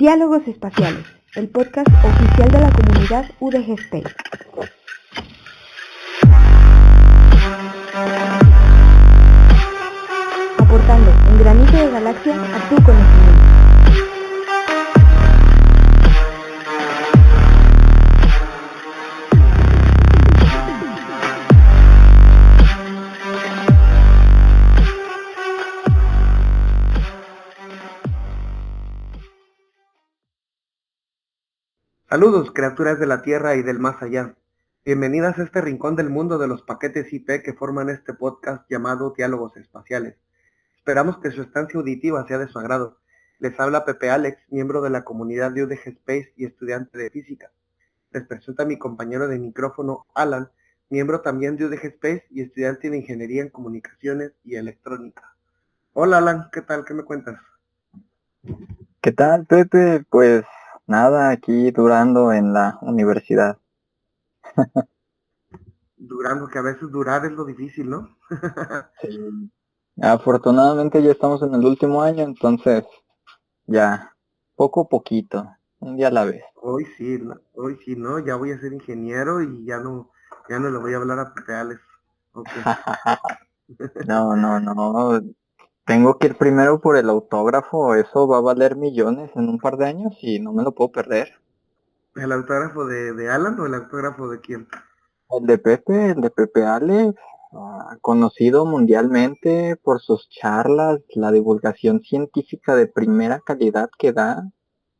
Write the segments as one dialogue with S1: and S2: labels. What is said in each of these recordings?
S1: Diálogos Espaciales, el podcast oficial de la comunidad UDG Space. Aportando un granito de galaxia a tu conocimiento.
S2: Saludos, criaturas de la Tierra y del más allá. Bienvenidas a este rincón del mundo de los paquetes IP que forman este podcast llamado Diálogos Espaciales. Esperamos que su estancia auditiva sea de su agrado. Les habla Pepe Alex, miembro de la comunidad de UDG Space y estudiante de física. Les presento a mi compañero de micrófono, Alan, miembro también de UDG Space y estudiante de Ingeniería en Comunicaciones y Electrónica. Hola Alan, ¿qué tal? ¿Qué me cuentas?
S3: ¿Qué tal, Pepe? Pues nada, aquí durando en la universidad.
S2: Durando, que a veces durar es lo difícil, ¿no?
S3: Sí. Afortunadamente ya estamos en el último año, entonces ya, poco a poquito, un día a la vez.
S2: Hoy sí, ¿no? Ya voy a ser ingeniero y ya no le voy a hablar a reales. Ok.
S3: No, tengo que ir primero por el autógrafo, eso va a valer millones en un par de años y no me lo puedo perder.
S2: ¿El autógrafo de Alan o el autógrafo de quién?
S3: El de Pepe Alex, conocido mundialmente por sus charlas, la divulgación científica de primera calidad que da.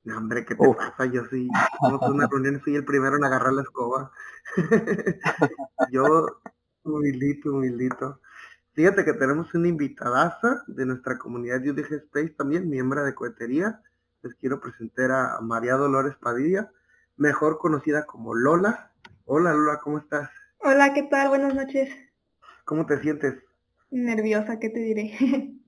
S2: No, hombre, ¿qué te
S3: Uf,
S2: pasa? Yo sí, vamos a una reunión y soy el primero en agarrar la escoba. Yo, humildito. Fíjate que tenemos una invitadaza de nuestra comunidad de UDG Space también, miembro de cohetería. Les quiero presentar a María Dolores Padilla, mejor conocida como Lola. Hola Lola, ¿cómo estás?
S4: Hola, ¿qué tal? Buenas noches.
S2: ¿Cómo te sientes?
S4: Nerviosa, ¿qué te diré?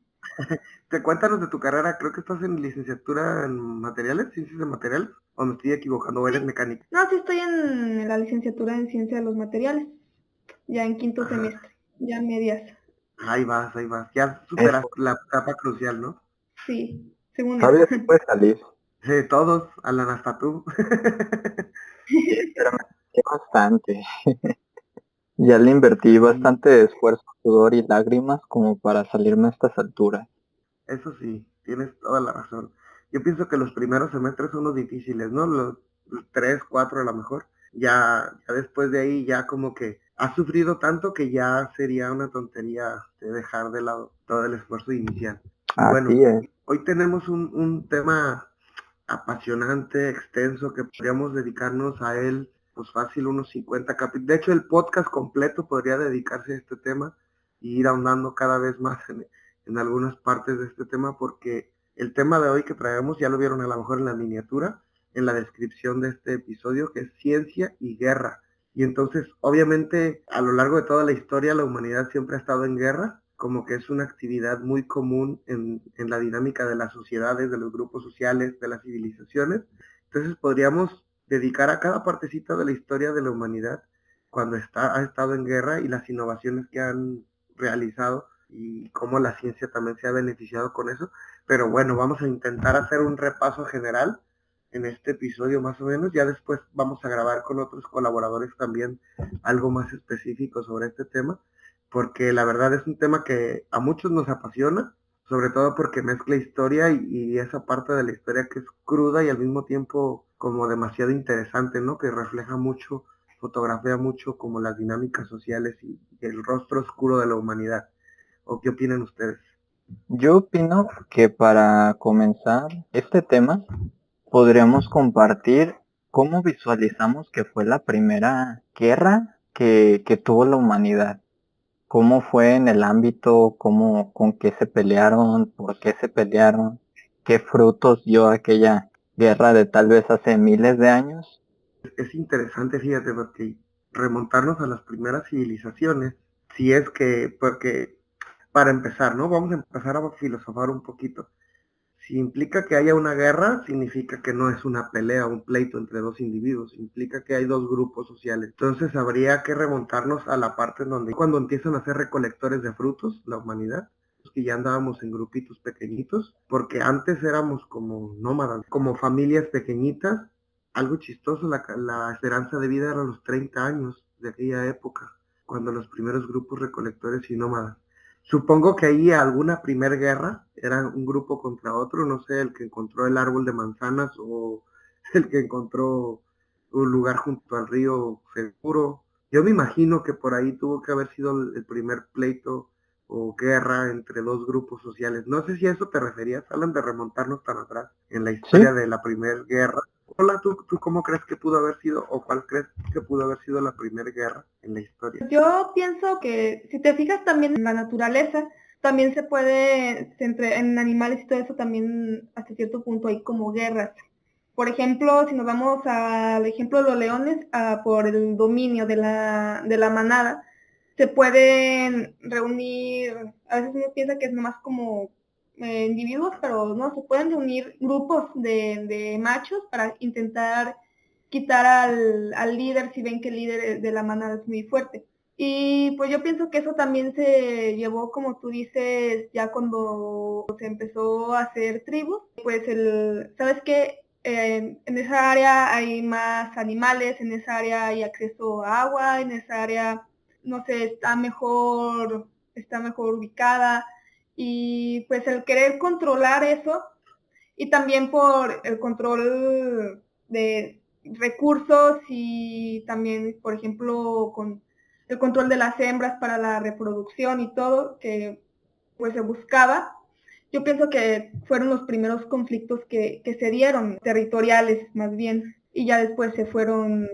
S2: Cuéntanos de tu carrera, creo que estás en licenciatura en materiales, ciencias de materiales, o me estoy equivocando, o eres mecánica.
S4: No, sí estoy en la licenciatura en Ciencia de los Materiales, ya en quinto
S2: Ajá.
S4: semestre, ya medias.
S2: Ahí vas, ya superas
S3: eso,
S2: la etapa crucial, ¿no?
S4: Sí, según eso.
S3: todavía se puede salir.
S2: Todos, Alan, hasta tú.
S3: Sí, pero me divertí bastante. Ya le invertí
S2: Sí,
S3: bastante esfuerzo, sudor y lágrimas como para salirme a estas alturas.
S2: eso sí, tienes toda la razón. Yo pienso que los primeros semestres son los difíciles, ¿no? Los 3, 4 a lo mejor. Ya después de ahí ya como que has sufrido tanto que ya sería una tontería de dejar de lado todo el esfuerzo inicial. Y bueno,
S3: Así es.
S2: hoy tenemos un tema apasionante, extenso, que podríamos dedicarnos a él, pues fácil, unos 50 capítulos. De hecho, el podcast completo podría dedicarse a este tema y ir ahondando cada vez más en algunas partes de este tema, porque el tema de hoy que traemos, ya lo vieron a lo mejor en la miniatura, en la descripción de este episodio, que es ciencia y guerra. Y entonces, obviamente, a lo largo de toda la historia, la humanidad siempre ha estado en guerra, como que es una actividad muy común en la dinámica de las sociedades, de los grupos sociales, de las civilizaciones. Entonces podríamos dedicar a cada partecita de la historia de la humanidad cuando ha estado en guerra y las innovaciones que han realizado y cómo la ciencia también se ha beneficiado con eso. Pero bueno, vamos a intentar hacer un repaso general en este episodio más o menos. Ya después vamos a grabar con otros colaboradores también algo más específico sobre este tema, porque la verdad es un tema que a muchos nos apasiona, sobre todo porque mezcla historia y esa parte de la historia que es cruda y al mismo tiempo como demasiado interesante, ¿no? Que refleja mucho, fotografía mucho como las dinámicas sociales y el rostro oscuro de la humanidad. ¿O qué opinan ustedes?
S3: Yo opino que para comenzar este tema podríamos compartir cómo visualizamos que fue la primera guerra que tuvo la humanidad. Cómo fue en el ámbito, con qué se pelearon, por qué se pelearon, qué frutos dio aquella guerra de tal vez hace miles de años.
S2: Es interesante, fíjate, porque remontarnos a las primeras civilizaciones, si es que, porque para empezar, ¿no? Vamos a empezar a filosofar un poquito. Si implica que haya una guerra, significa que no es una pelea, un pleito entre dos individuos, implica que hay dos grupos sociales. Entonces habría que remontarnos a la parte en donde cuando empiezan a ser recolectores de frutos, la humanidad, que ya andábamos en grupitos pequeñitos, porque antes éramos como nómadas, como familias pequeñitas. Algo chistoso, la esperanza de vida era los 30 años de aquella época, cuando los primeros grupos recolectores y nómadas. Supongo que ahí alguna primer guerra era un grupo contra otro, no sé, el que encontró el árbol de manzanas o el que encontró un lugar junto al río seguro. Yo me imagino que por ahí tuvo que haber sido el primer pleito o guerra entre dos grupos sociales. No sé si a eso te referías, Alan, de remontarnos tan atrás en la
S3: Sí,
S2: historia de la primera guerra. Hola, ¿tú cómo crees que pudo haber sido o cuál crees que pudo haber sido la primera guerra en la historia?
S4: Yo pienso que si te fijas también en la naturaleza, también se puede, en animales y todo eso también hasta cierto punto hay como guerras. Por ejemplo, si nos vamos al ejemplo de los leones, por el dominio de la manada, se pueden reunir, a veces uno piensa que es nomás como individuos, pero no, se pueden reunir grupos de machos para intentar quitar al líder si ven que el líder de la manada es muy fuerte. Y pues yo pienso que eso también se llevó, como tú dices, ya cuando se empezó a hacer tribus, pues ¿sabes qué? En esa área hay más animales, en esa área hay acceso a agua, en esa área, no sé, está mejor ubicada. Y pues el querer controlar eso, y también por el control de recursos y también, por ejemplo, con el control de las hembras para la reproducción y todo, que pues se buscaba. Yo pienso que fueron los primeros conflictos que se dieron, territoriales más bien, y ya después se fueron,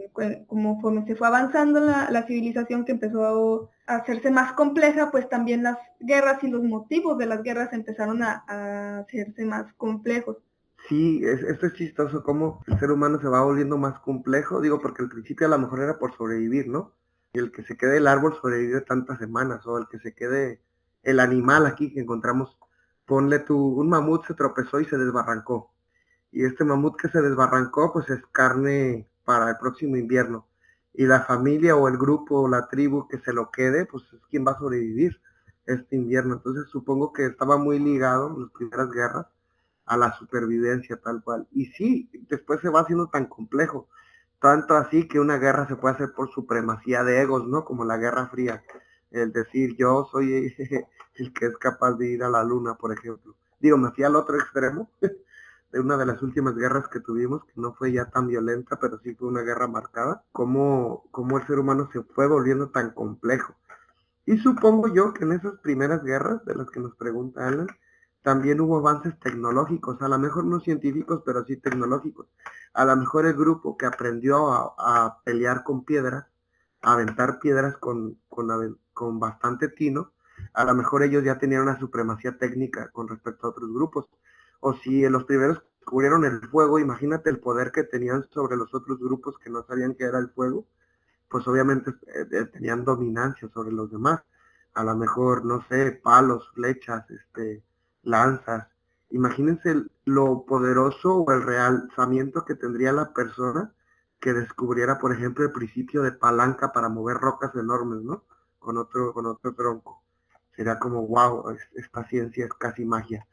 S4: conforme se fue avanzando la civilización, que empezó a hacerse más compleja, pues también las guerras y los motivos de las guerras empezaron a hacerse más complejos.
S2: Sí, esto es chistoso, cómo el ser humano se va volviendo más complejo, digo, porque al principio a lo mejor era por sobrevivir, ¿no? Y el que se quede el árbol sobrevive tantas semanas, o el que se quede el animal aquí que encontramos, ponle tú, un mamut se tropezó y se desbarrancó. Y este mamut que se desbarrancó, pues es carne para el próximo invierno. Y la familia o el grupo o la tribu que se lo quede, pues es quien va a sobrevivir este invierno. Entonces supongo que estaba muy ligado en las primeras guerras a la supervivencia tal cual. Y sí, después se va haciendo tan complejo, tanto así que una guerra se puede hacer por supremacía de egos, ¿no? Como la Guerra Fría, el decir yo soy el que es capaz de ir a la luna, por ejemplo. Digo, me fui al otro extremo de una de las últimas guerras que tuvimos, que no fue ya tan violenta, pero sí fue una guerra marcada, cómo el ser humano se fue volviendo tan complejo. Y supongo yo que en esas primeras guerras de las que nos pregunta Alan, también hubo avances tecnológicos, a lo mejor no científicos, pero sí tecnológicos. A lo mejor el grupo que aprendió a pelear con piedras, a aventar piedras con bastante tino, a lo mejor ellos ya tenían una supremacía técnica con respecto a otros grupos. O si los primeros descubrieron el fuego, imagínate el poder que tenían sobre los otros grupos que no sabían qué era el fuego, pues obviamente tenían dominancia sobre los demás. A lo mejor, no sé, palos, flechas, lanzas. Imagínense lo poderoso o el realzamiento que tendría la persona que descubriera, por ejemplo, el principio de palanca para mover rocas enormes, ¿no? Con otro tronco. Sería como, wow, esta ciencia es casi magia.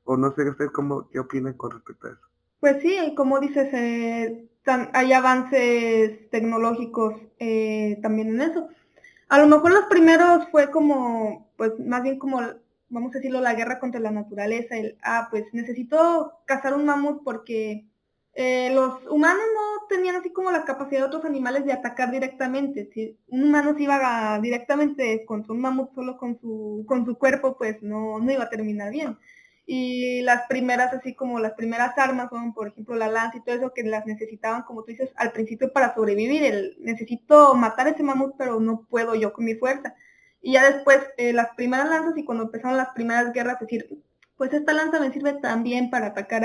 S2: O no sé usted qué opinan con respecto a eso.
S4: Pues sí, y como dices, hay avances tecnológicos también en eso. A lo mejor los primeros fue como, pues más bien como, vamos a decirlo, la guerra contra la naturaleza, pues necesito cazar un mamut porque los humanos no tenían así como la capacidad de otros animales de atacar directamente. Si un humano se iba directamente contra un mamut solo con su cuerpo, pues no iba a terminar bien. Y las primeras, así como las primeras armas son, por ejemplo, la lanza y todo eso, que las necesitaban, como tú dices, al principio para sobrevivir. Necesito matar ese mamut, pero no puedo yo con mi fuerza. Y ya después, las primeras lanzas, y cuando empezaron las primeras guerras, decir, pues esta lanza me sirve también para atacar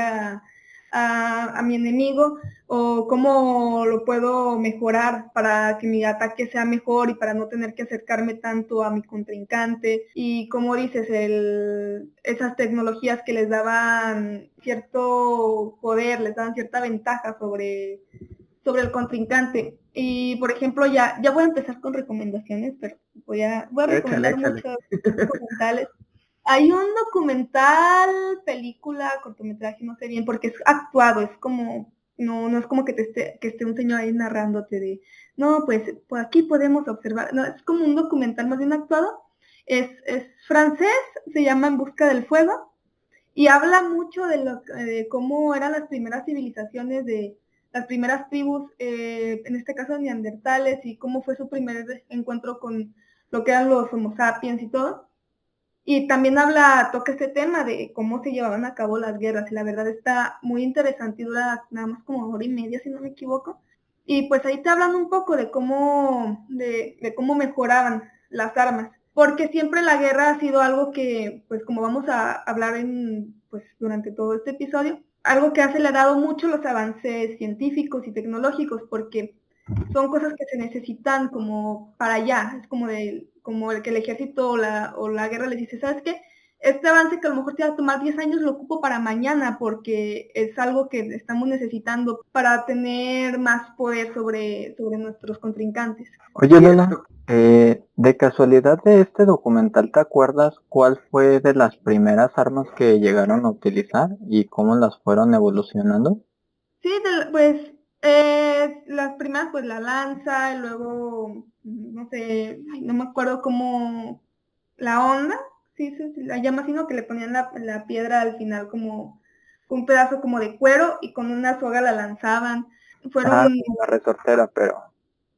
S4: a mi enemigo, o cómo lo puedo mejorar para que mi ataque sea mejor y para no tener que acercarme tanto a mi contrincante. Y como dices, esas tecnologías que les daban cierto poder, les daban cierta ventaja sobre el contrincante. Y por ejemplo, ya voy a empezar con recomendaciones, pero voy a
S2: Échale,
S4: recomendar
S2: échale.
S4: muchos documentales. Hay un documental, película, cortometraje, no sé bien, porque es actuado, es como, no es como que que esté un señor ahí narrándote de, no, pues por aquí podemos observar, no, es como un documental más bien actuado, es francés, se llama En busca del fuego, y habla mucho de cómo eran las primeras civilizaciones, de las primeras tribus, en este caso neandertales, y cómo fue su primer encuentro con lo que eran los Homo sapiens y todo. Y también toca este tema de cómo se llevaban a cabo las guerras, y la verdad está muy interesante y dura nada más como 1 hora y media, si no me equivoco. Y pues ahí te hablan un poco de cómo mejoraban las armas, porque siempre la guerra ha sido algo que, pues como vamos a hablar pues durante todo este episodio, algo que ha acelerado mucho los avances científicos y tecnológicos, porque son cosas que se necesitan como para allá, es como el que el ejército o la guerra les dice, ¿sabes qué? Este avance que a lo mejor te va a tomar 10 años lo ocupo para mañana porque es algo que estamos necesitando para tener más poder sobre nuestros contrincantes.
S3: Oye, Lola, de casualidad de este documental, ¿te acuerdas cuál fue de las primeras armas que llegaron a utilizar y cómo las fueron evolucionando?
S4: Sí, pues las primeras pues la lanza, y luego, no sé, no me acuerdo cómo, la onda, sí, la llama, sino que le ponían la piedra al final como un pedazo como de cuero y con una soga la lanzaban.
S3: Ah,
S4: Fueron,
S3: la resortera, pero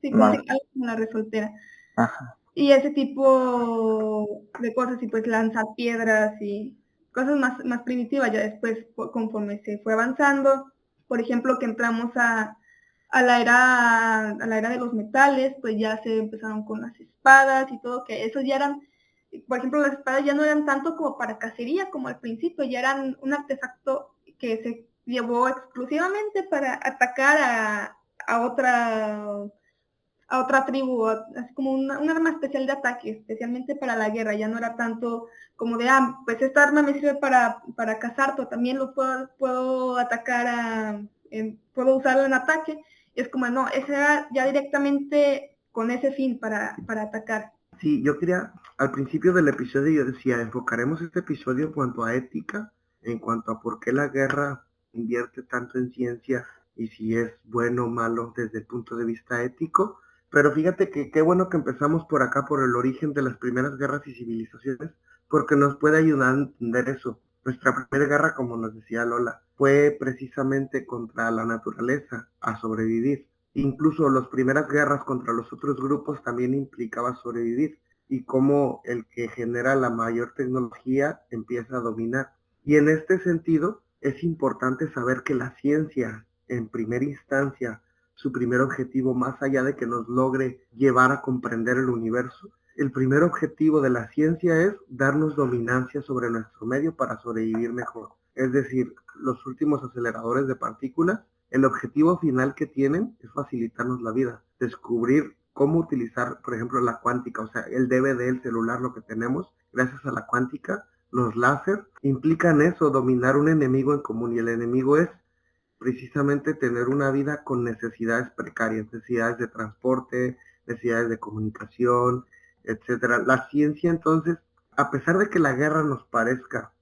S4: sí, como,
S3: más.
S4: algo como la resoltera.
S3: Ajá.
S4: Y ese tipo de cosas, y pues lanzar piedras y cosas más primitivas, ya después conforme se fue avanzando, por ejemplo, que entramos a la era de los metales, pues ya se empezaron con las espadas y todo, que esos ya eran, por ejemplo, las espadas ya no eran tanto como para cacería como al principio, ya eran un artefacto que se llevó exclusivamente para atacar a otra tribu, así como un arma especial de ataque, especialmente para la guerra. Ya no era tanto como de, pues esta arma me sirve para cazar, pero también puedo atacar, puedo usarlo en ataque. Y es como, no, ese era ya directamente con ese fin para atacar.
S2: Sí, yo quería, al principio del episodio yo decía, enfocaremos este episodio en cuanto a ética, en cuanto a por qué la guerra invierte tanto en ciencia y si es bueno o malo desde el punto de vista ético. Pero fíjate que qué bueno que empezamos por acá, por el origen de las primeras guerras y civilizaciones, porque nos puede ayudar a entender eso. Nuestra primera guerra, como nos decía Lola, fue precisamente contra la naturaleza, a sobrevivir. Incluso las primeras guerras contra los otros grupos también implicaba sobrevivir y cómo el que genera la mayor tecnología empieza a dominar. Y en este sentido es importante saber que la ciencia, en primera instancia, su primer objetivo, más allá de que nos logre llevar a comprender el universo, el primer objetivo de la ciencia es darnos dominancia sobre nuestro medio para sobrevivir mejor. Es decir, los últimos aceleradores de partículas, el objetivo final que tienen es facilitarnos la vida, descubrir cómo utilizar, por ejemplo, la cuántica, o sea, el DVD, el celular, lo que tenemos, gracias a la cuántica, los láser, implican eso, dominar un enemigo en común, y el enemigo es precisamente tener una vida con necesidades precarias, necesidades de transporte, necesidades de comunicación, etcétera. La ciencia, entonces, a pesar de que la guerra nos parezca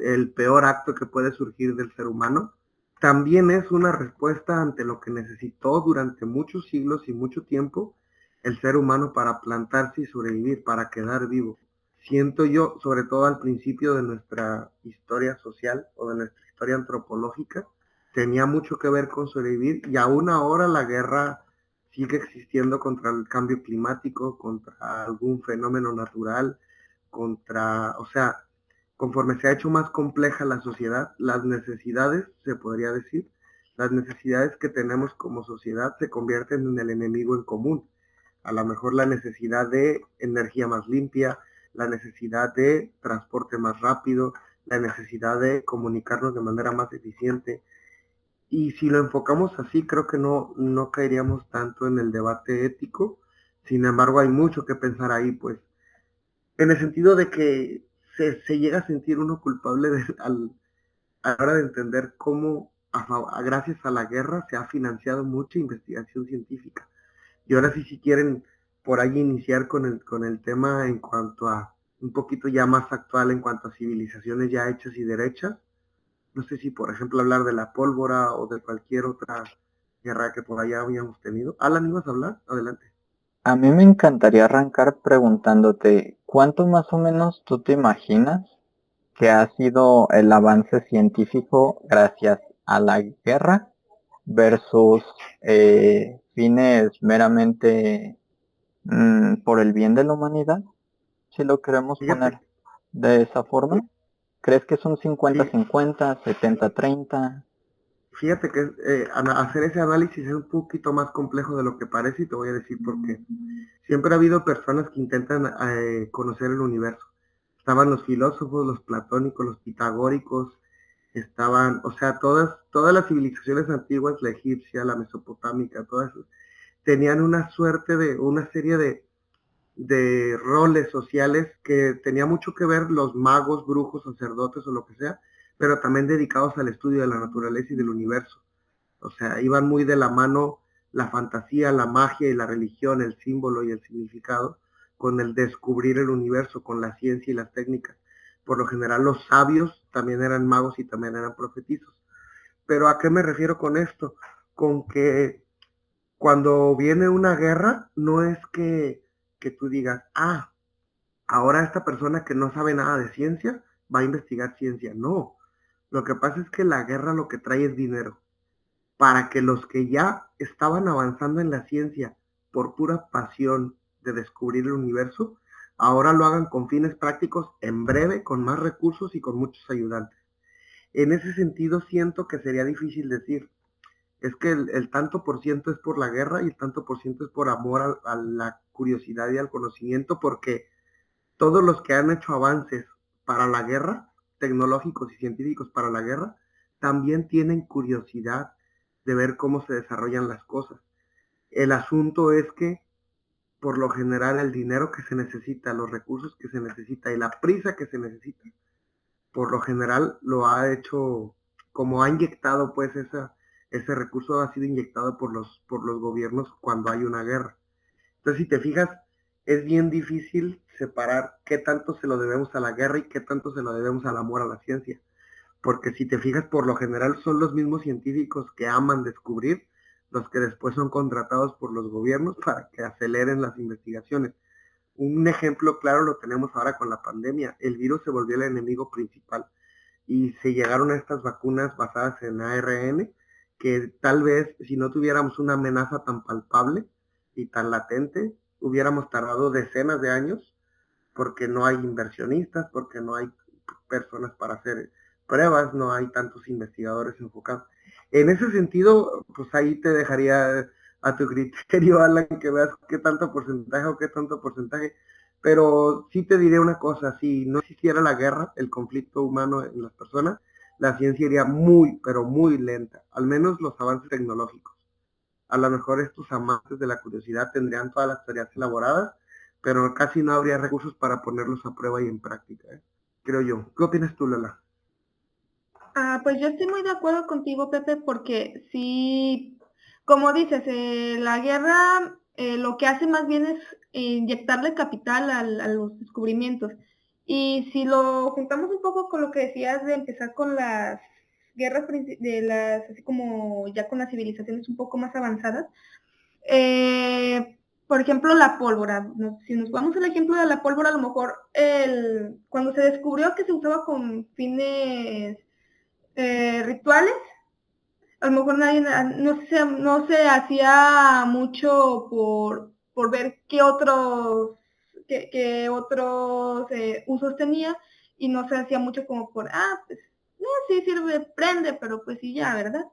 S2: el peor acto que puede surgir del ser humano, también es una respuesta ante lo que necesitó durante muchos siglos y mucho tiempo el ser humano para plantarse y sobrevivir, para quedar vivo. Siento yo, sobre todo al principio de nuestra historia social o de nuestra historia antropológica, tenía mucho que ver con sobrevivir, y aún ahora la guerra sigue existiendo contra el cambio climático, contra algún fenómeno natural, o sea, conforme se ha hecho más compleja la sociedad, las necesidades, se podría decir, las necesidades que tenemos como sociedad se convierten en el enemigo en común. A lo mejor la necesidad de energía más limpia, la necesidad de transporte más rápido, la necesidad de comunicarnos de manera más eficiente. Y si lo enfocamos así, creo que no caeríamos tanto en el debate ético. Sin embargo, hay mucho que pensar ahí, pues, en el sentido de que se llega a sentir uno culpable a la hora de entender cómo, gracias a la guerra, se ha financiado mucha investigación científica. Y ahora sí, si quieren por ahí iniciar con el tema en cuanto a un poquito ya más actual en cuanto a civilizaciones ya hechas y derechas. No sé si, por ejemplo, hablar de la pólvora o de cualquier otra guerra que por allá habíamos tenido. Alan, ¿ibas a hablar? Adelante.
S3: A mí me encantaría arrancar preguntándote, ¿cuánto más o menos tú te imaginas que ha sido el avance científico gracias a la guerra versus fines meramente por el bien de la humanidad, si lo queremos
S2: Fíjate,
S3: poner de esa forma? ¿Crees que son
S2: sí,
S3: 50-50, 70-30?
S2: fíjate que hacer ese análisis es un poquito más complejo de lo que parece y te voy a decir por qué. Siempre ha habido personas que intentan conocer el universo. Estaban los filósofos, los platónicos, los pitagóricos, estaban, o sea, todas las civilizaciones antiguas, la egipcia, la mesopotámica, todas tenían una suerte de, una serie de roles sociales que tenía mucho que ver los magos, brujos, sacerdotes o lo que sea, pero también dedicados al estudio de la naturaleza y del universo. O sea, iban muy de la mano la fantasía, la magia y la religión, el símbolo y el significado, con el descubrir el universo, con la ciencia y las técnicas. Por lo general los sabios también eran magos y también eran profetizos. Pero ¿a qué me refiero con esto? Con que cuando viene una guerra, no es que tú digas, ah, ahora esta persona que no sabe nada de ciencia va a investigar ciencia. No, lo que pasa es que la guerra lo que trae es dinero para que los que ya estaban avanzando en la ciencia por pura pasión de descubrir el universo, ahora lo hagan con fines prácticos en breve, con más recursos y con muchos ayudantes. En ese sentido, siento que sería difícil decir, es que el tanto por ciento es por la guerra y el tanto por ciento es por amor a la curiosidad y al conocimiento, porque todos los que han hecho avances para la guerra, tecnológicos y científicos para la guerra, también tienen curiosidad de ver cómo se desarrollan las cosas. El asunto es que, por lo general, el dinero que se necesita, los recursos que se necesita y la prisa que se necesita, por lo general lo ha hecho, como ha inyectado, pues ese recurso ha sido inyectado por los gobiernos cuando hay una guerra. Entonces, si te fijas, es bien difícil separar qué tanto se lo debemos a la guerra y qué tanto se lo debemos al amor a la ciencia. Porque si te fijas, por lo general son los mismos científicos que aman descubrir los que después son contratados por los gobiernos para que aceleren las investigaciones. Un ejemplo claro lo tenemos ahora con la pandemia. El virus se volvió el enemigo principal y se llegaron a estas vacunas basadas en ARN que tal vez si no tuviéramos una amenaza tan palpable y tan latente, hubiéramos tardado decenas de años porque no hay inversionistas, porque no hay personas para hacer pruebas, no hay tantos investigadores enfocados. En ese sentido, pues ahí te dejaría a tu criterio, Alan, que veas qué tanto porcentaje o qué tanto porcentaje. Pero sí te diré una cosa, si no existiera la guerra, el conflicto humano en las personas, la ciencia iría muy, pero muy lenta, al menos los avances tecnológicos. A lo mejor estos amantes de la curiosidad tendrían todas las tareas elaboradas, pero casi no habría recursos para ponerlos a prueba y en práctica, creo yo. ¿Qué opinas tú, Lola?
S4: Pues yo estoy muy de acuerdo contigo, Pepe, porque sí, como dices, la guerra lo que hace más bien es inyectarle capital a los descubrimientos. Y si lo juntamos un poco con lo que decías de empezar con las guerras así como ya con las civilizaciones un poco más avanzadas, por ejemplo, la pólvora. Si nos vamos al ejemplo de la pólvora, a lo mejor cuando se descubrió que se usaba con fines rituales, a lo mejor nadie, no se hacía mucho por ver qué otros usos tenía, y no se hacía mucho como pues, sí sirve, prende, pero pues sí ya, ¿verdad?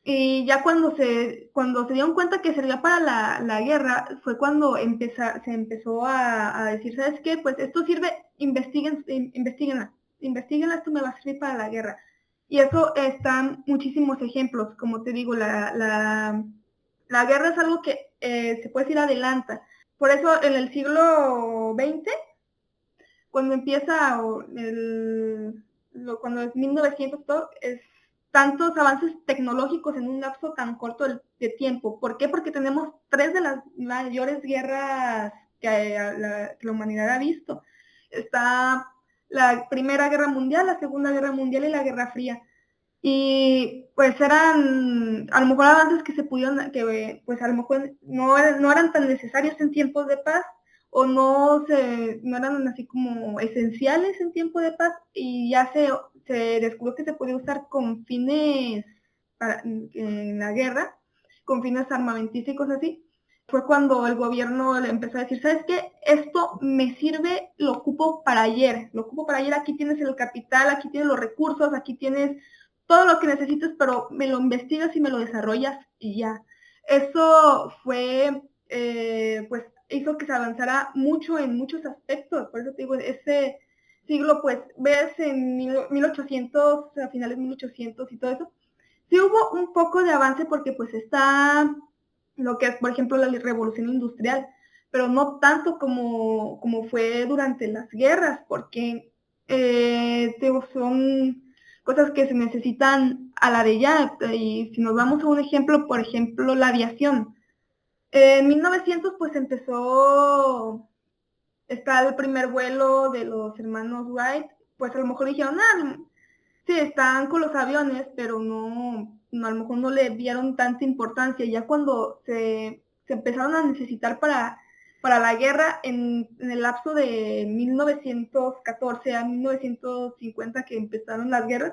S4: Y ya cuando se dieron cuenta que servía para la guerra, fue cuando se empezó a decir, ¿sabes qué? Pues esto sirve, investiguenla, esto me va a servir para la guerra. Y eso están muchísimos ejemplos, como te digo, la guerra es algo que se puede decir adelanta. Por eso en el siglo XX, cuando empieza cuando es 1900, todo, es tantos avances tecnológicos en un lapso tan corto de tiempo. ¿Por qué? Porque tenemos 3 de las mayores guerras que la humanidad ha visto. está la Primera Guerra Mundial, la Segunda Guerra Mundial y la Guerra Fría. Y pues eran a lo mejor avances que se pudieron, que pues a lo mejor no eran tan necesarios en tiempos de paz, o no eran así como esenciales en tiempo de paz, y ya se descubrió que se podía usar con fines en la guerra, con fines armamentísticos así. Fue cuando el gobierno le empezó a decir, ¿sabes qué? Esto me sirve, lo ocupo para ayer, aquí tienes el capital, aquí tienes los recursos, aquí tienes todo lo que necesitas, pero me lo investigas y me lo desarrollas y ya. Eso fue, pues, hizo que se avanzara mucho en muchos aspectos. Por eso te digo, ese siglo, pues, ves en 1800, a finales de 1800 y todo eso, sí hubo un poco de avance porque, pues, está lo que es, por ejemplo, la revolución industrial, pero no tanto como fue durante las guerras, porque son cosas que se necesitan a la de ya. Y si nos vamos a un ejemplo, por ejemplo, la aviación. En 1900 pues está el primer vuelo de los hermanos Wright, pues a lo mejor dijeron, sí, están con los aviones, pero a lo mejor no le dieron tanta importancia. Ya cuando se empezaron a necesitar para la guerra, en el lapso de 1914 a 1950 que empezaron las guerras,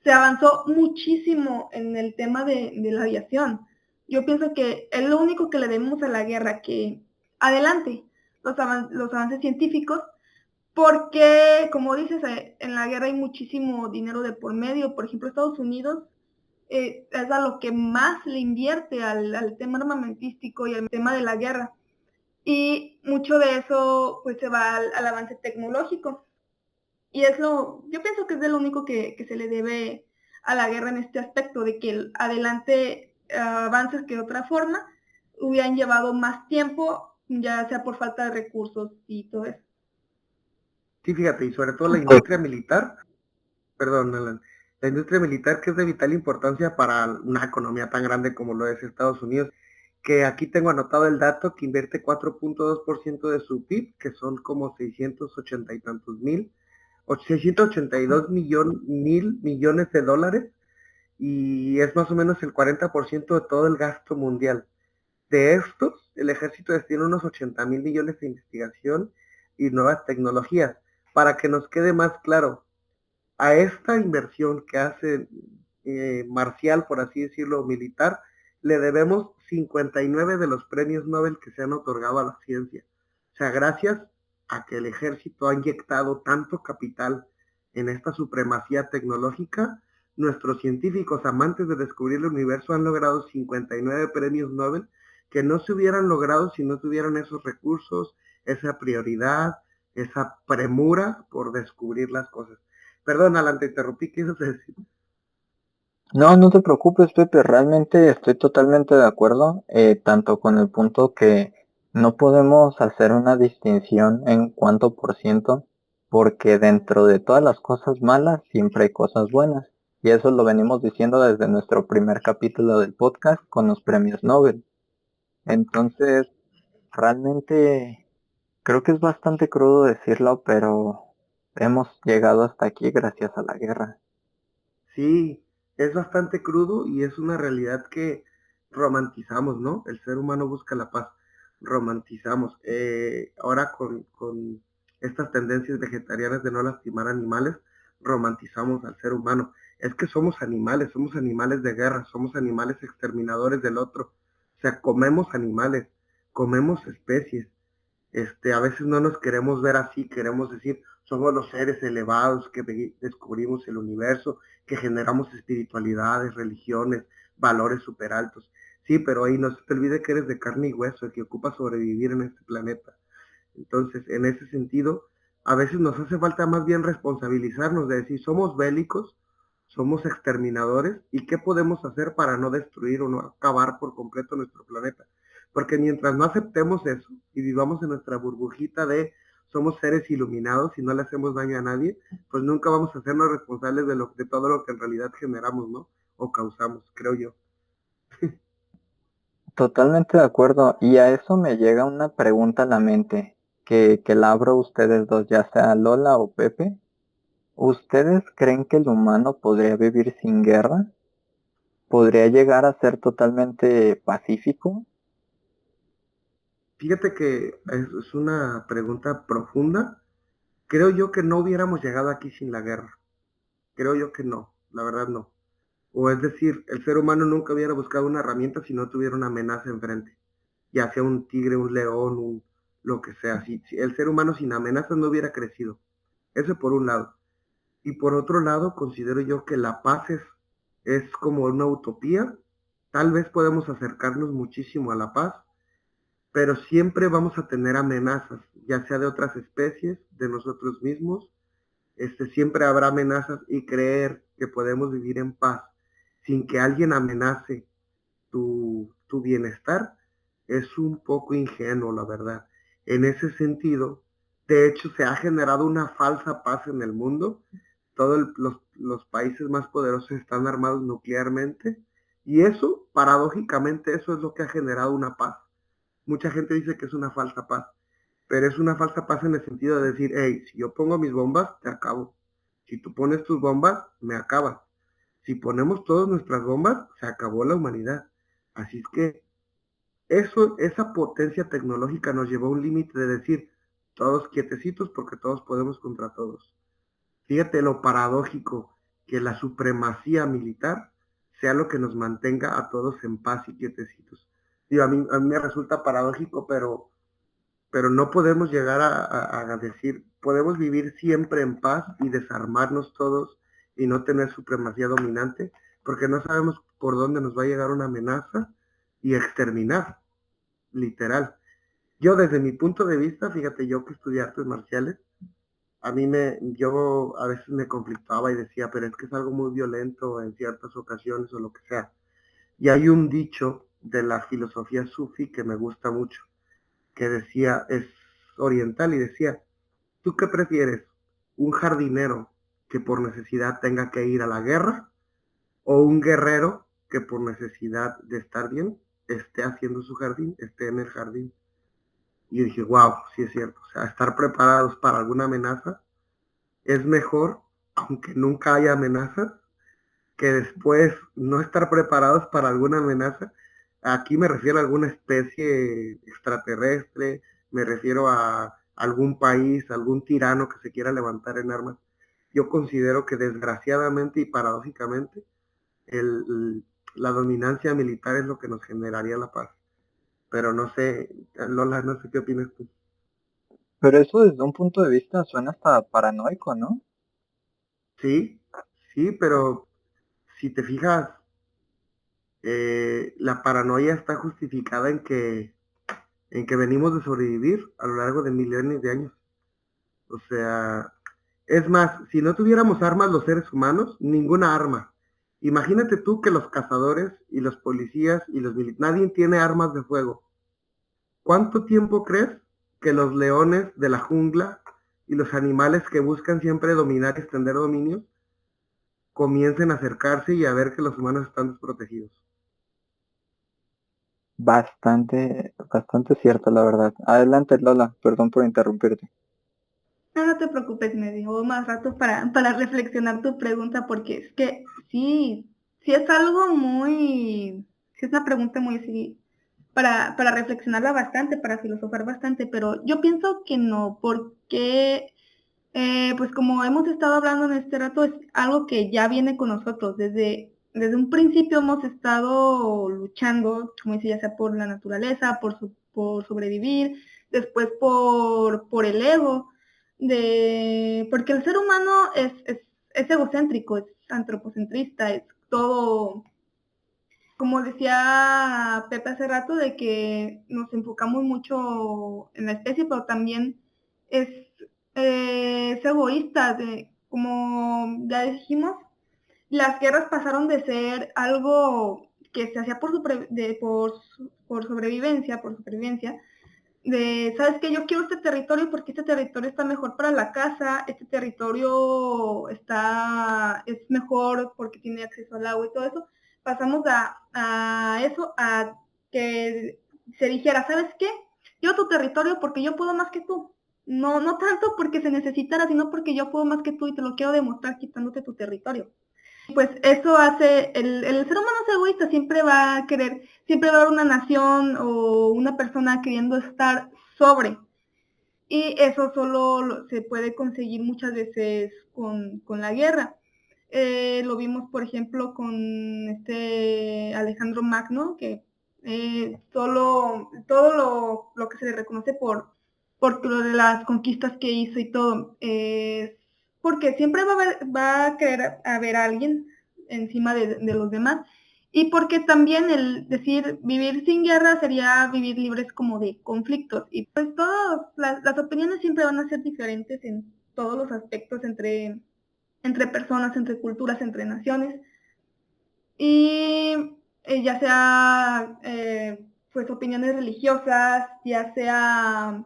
S4: se avanzó muchísimo en el tema de la aviación. Yo pienso que es lo único que le debemos a la guerra, que adelante los avances científicos, porque, como dices, en la guerra hay muchísimo dinero de por medio. Por ejemplo, Estados Unidos es a lo que más le invierte al tema armamentístico y al tema de la guerra. Y mucho de eso pues se va al avance tecnológico. Y yo pienso que es de lo único que se le debe a la guerra en este aspecto, de que adelante avances que de otra forma hubieran llevado más tiempo, ya sea por falta de recursos y todo eso.
S2: Sí, fíjate, y sobre todo la industria militar, perdón, Alan, la industria militar que es de vital importancia para una economía tan grande como lo es Estados Unidos, que aquí tengo anotado el dato que invierte 4.2% de su PIB, que son como 680 y tantos mil, 682 mil millones de dólares, y es más o menos el 40% de todo el gasto mundial. De estos, el ejército destina unos 80 mil millones de investigación y nuevas tecnologías. Para que nos quede más claro, a esta inversión que hace marcial, por así decirlo, militar, le debemos 59 de los premios Nobel que se han otorgado a la ciencia. O sea, gracias a que el ejército ha inyectado tanto capital en esta supremacía tecnológica, nuestros científicos amantes de descubrir el universo han logrado 59 premios Nobel que no se hubieran logrado si no tuvieran esos recursos, esa prioridad, esa premura por descubrir las cosas. Perdón, Alan, te interrumpí, ¿qué ibas a decir?
S3: No, no te preocupes, Pepe, realmente estoy totalmente de acuerdo, tanto con el punto que no podemos hacer una distinción en cuánto por ciento, porque dentro de todas las cosas malas siempre hay cosas buenas, y eso lo venimos diciendo desde nuestro primer capítulo del podcast con los premios Nobel. Entonces, realmente creo que es bastante crudo decirlo, pero hemos llegado hasta aquí gracias a la guerra.
S2: Sí, es bastante crudo y es una realidad que romantizamos, ¿no? El ser humano busca la paz, romantizamos. Ahora con estas tendencias vegetarianas de no lastimar animales, romantizamos al ser humano. Es que somos animales de guerra, somos animales exterminadores del otro. O sea, comemos animales, comemos especies. A veces no nos queremos ver así, queremos decir, somos los seres elevados que descubrimos el universo, que generamos espiritualidades, religiones, valores super altos. Sí, pero ahí no se te olvide que eres de carne y hueso, el que ocupa sobrevivir en este planeta. Entonces, en ese sentido, a veces nos hace falta más bien responsabilizarnos de decir, somos bélicos, somos exterminadores, ¿y qué podemos hacer para no destruir o no acabar por completo nuestro planeta? Porque mientras no aceptemos eso y vivamos en nuestra burbujita de somos seres iluminados y no le hacemos daño a nadie, pues nunca vamos a hacernos responsables de todo lo que en realidad generamos, ¿no? O causamos, creo yo.
S3: Totalmente de acuerdo, y a eso me llega una pregunta a la mente. que la abro ustedes dos, ya sea Lola o Pepe. ¿Ustedes creen que el humano podría vivir sin guerra? ¿Podría llegar a ser totalmente pacífico?
S2: Fíjate que es una pregunta profunda. Creo yo que no hubiéramos llegado aquí sin la guerra. Creo yo que no, la verdad no. O es decir, el ser humano nunca hubiera buscado una herramienta si no tuviera una amenaza enfrente. Ya sea un tigre, un león, lo que sea. Si el ser humano sin amenazas no hubiera crecido. Eso por un lado. Y por otro lado, considero yo que la paz es como una utopía. Tal vez podemos acercarnos muchísimo a la paz, pero siempre vamos a tener amenazas, ya sea de otras especies, de nosotros mismos. Siempre habrá amenazas y creer que podemos vivir en paz sin que alguien amenace tu bienestar es un poco ingenuo, la verdad. En ese sentido, de hecho, se ha generado una falsa paz en el mundo. Todos los países más poderosos están armados nuclearmente y eso, paradójicamente, eso es lo que ha generado una paz. Mucha gente dice que es una falsa paz, pero es una falsa paz en el sentido de decir, hey, si yo pongo mis bombas, te acabo. Si tú pones tus bombas, me acabas. Si ponemos todas nuestras bombas, se acabó la humanidad. Así es que esa potencia tecnológica nos llevó a un límite de decir, todos quietecitos porque todos podemos contra todos. Fíjate lo paradójico que la supremacía militar sea lo que nos mantenga a todos en paz y quietecitos. Digo, a mí me resulta paradójico, pero no podemos llegar a decir, podemos vivir siempre en paz y desarmarnos todos y no tener supremacía dominante, porque no sabemos por dónde nos va a llegar una amenaza y exterminar, literal. Yo desde mi punto de vista, fíjate, yo que estudié artes marciales, yo a veces me conflictaba y decía, pero es que es algo muy violento en ciertas ocasiones o lo que sea. Y hay un dicho de la filosofía sufi que me gusta mucho, que decía, es oriental y decía, ¿tú qué prefieres? ¿Un jardinero que por necesidad tenga que ir a la guerra o un guerrero que por necesidad de estar bien esté haciendo su jardín, esté en el jardín? Y dije, wow, sí es cierto, o sea, estar preparados para alguna amenaza es mejor, aunque nunca haya amenazas, que después no estar preparados para alguna amenaza. Aquí me refiero a alguna especie extraterrestre, me refiero a algún país, algún tirano que se quiera levantar en armas. Yo considero que desgraciadamente y paradójicamente la dominancia militar es lo que nos generaría la paz. Pero no sé, Lola, no sé qué opinas tú.
S3: Pero eso desde un punto de vista suena hasta paranoico, ¿no?
S2: Sí, sí, pero si te fijas, la paranoia está justificada en que venimos de sobrevivir a lo largo de millones de años. O sea, es más, si no tuviéramos armas los seres humanos, ninguna arma. Imagínate tú que los cazadores y los policías y los militares, nadie tiene armas de fuego. ¿Cuánto tiempo crees que los leones de la jungla y los animales que buscan siempre dominar y extender dominios comiencen a acercarse y a ver que los humanos están desprotegidos?
S3: Bastante, bastante cierto, la verdad. Adelante, Lola, perdón por interrumpirte.
S4: No, no te preocupes, me dio más rato para reflexionar tu pregunta, porque es que sí es algo muy, sí es una pregunta muy así, para reflexionarla bastante, para filosofar bastante, pero yo pienso que no, porque pues como hemos estado hablando en este rato, es algo que ya viene con nosotros. Desde un principio hemos estado luchando, como dice, ya sea por la naturaleza, por sobrevivir, después por el ego, porque el ser humano es egocéntrico, es antropocentrista, es todo, como decía Pepe hace rato, de que nos enfocamos mucho en la especie, pero también es, es egoísta, como ya dijimos, las guerras pasaron de ser algo que se hacía por sobrevivencia, sabes que yo quiero este territorio porque este territorio está mejor para la casa, este territorio es mejor porque tiene acceso al agua y todo eso. Pasamos a eso, a que se dijera, ¿sabes qué? Yo tu territorio porque yo puedo más que tú. no tanto porque se necesitara, sino porque yo puedo más que tú y te lo quiero demostrar quitándote tu territorio. Pues eso hace, el ser humano es egoísta, siempre va a querer, siempre va a haber una nación o una persona queriendo estar sobre. Y eso solo se puede conseguir muchas veces con la guerra. Lo vimos, por ejemplo, con Alejandro Magno, que todo lo que se le reconoce por lo de las conquistas que hizo y todo, porque siempre va a querer haber alguien encima de los demás, y porque también el decir vivir sin guerra sería vivir libres como de conflictos, y pues todas las opiniones siempre van a ser diferentes en todos los aspectos entre personas, entre culturas, entre naciones, y ya sea pues opiniones religiosas, ya sea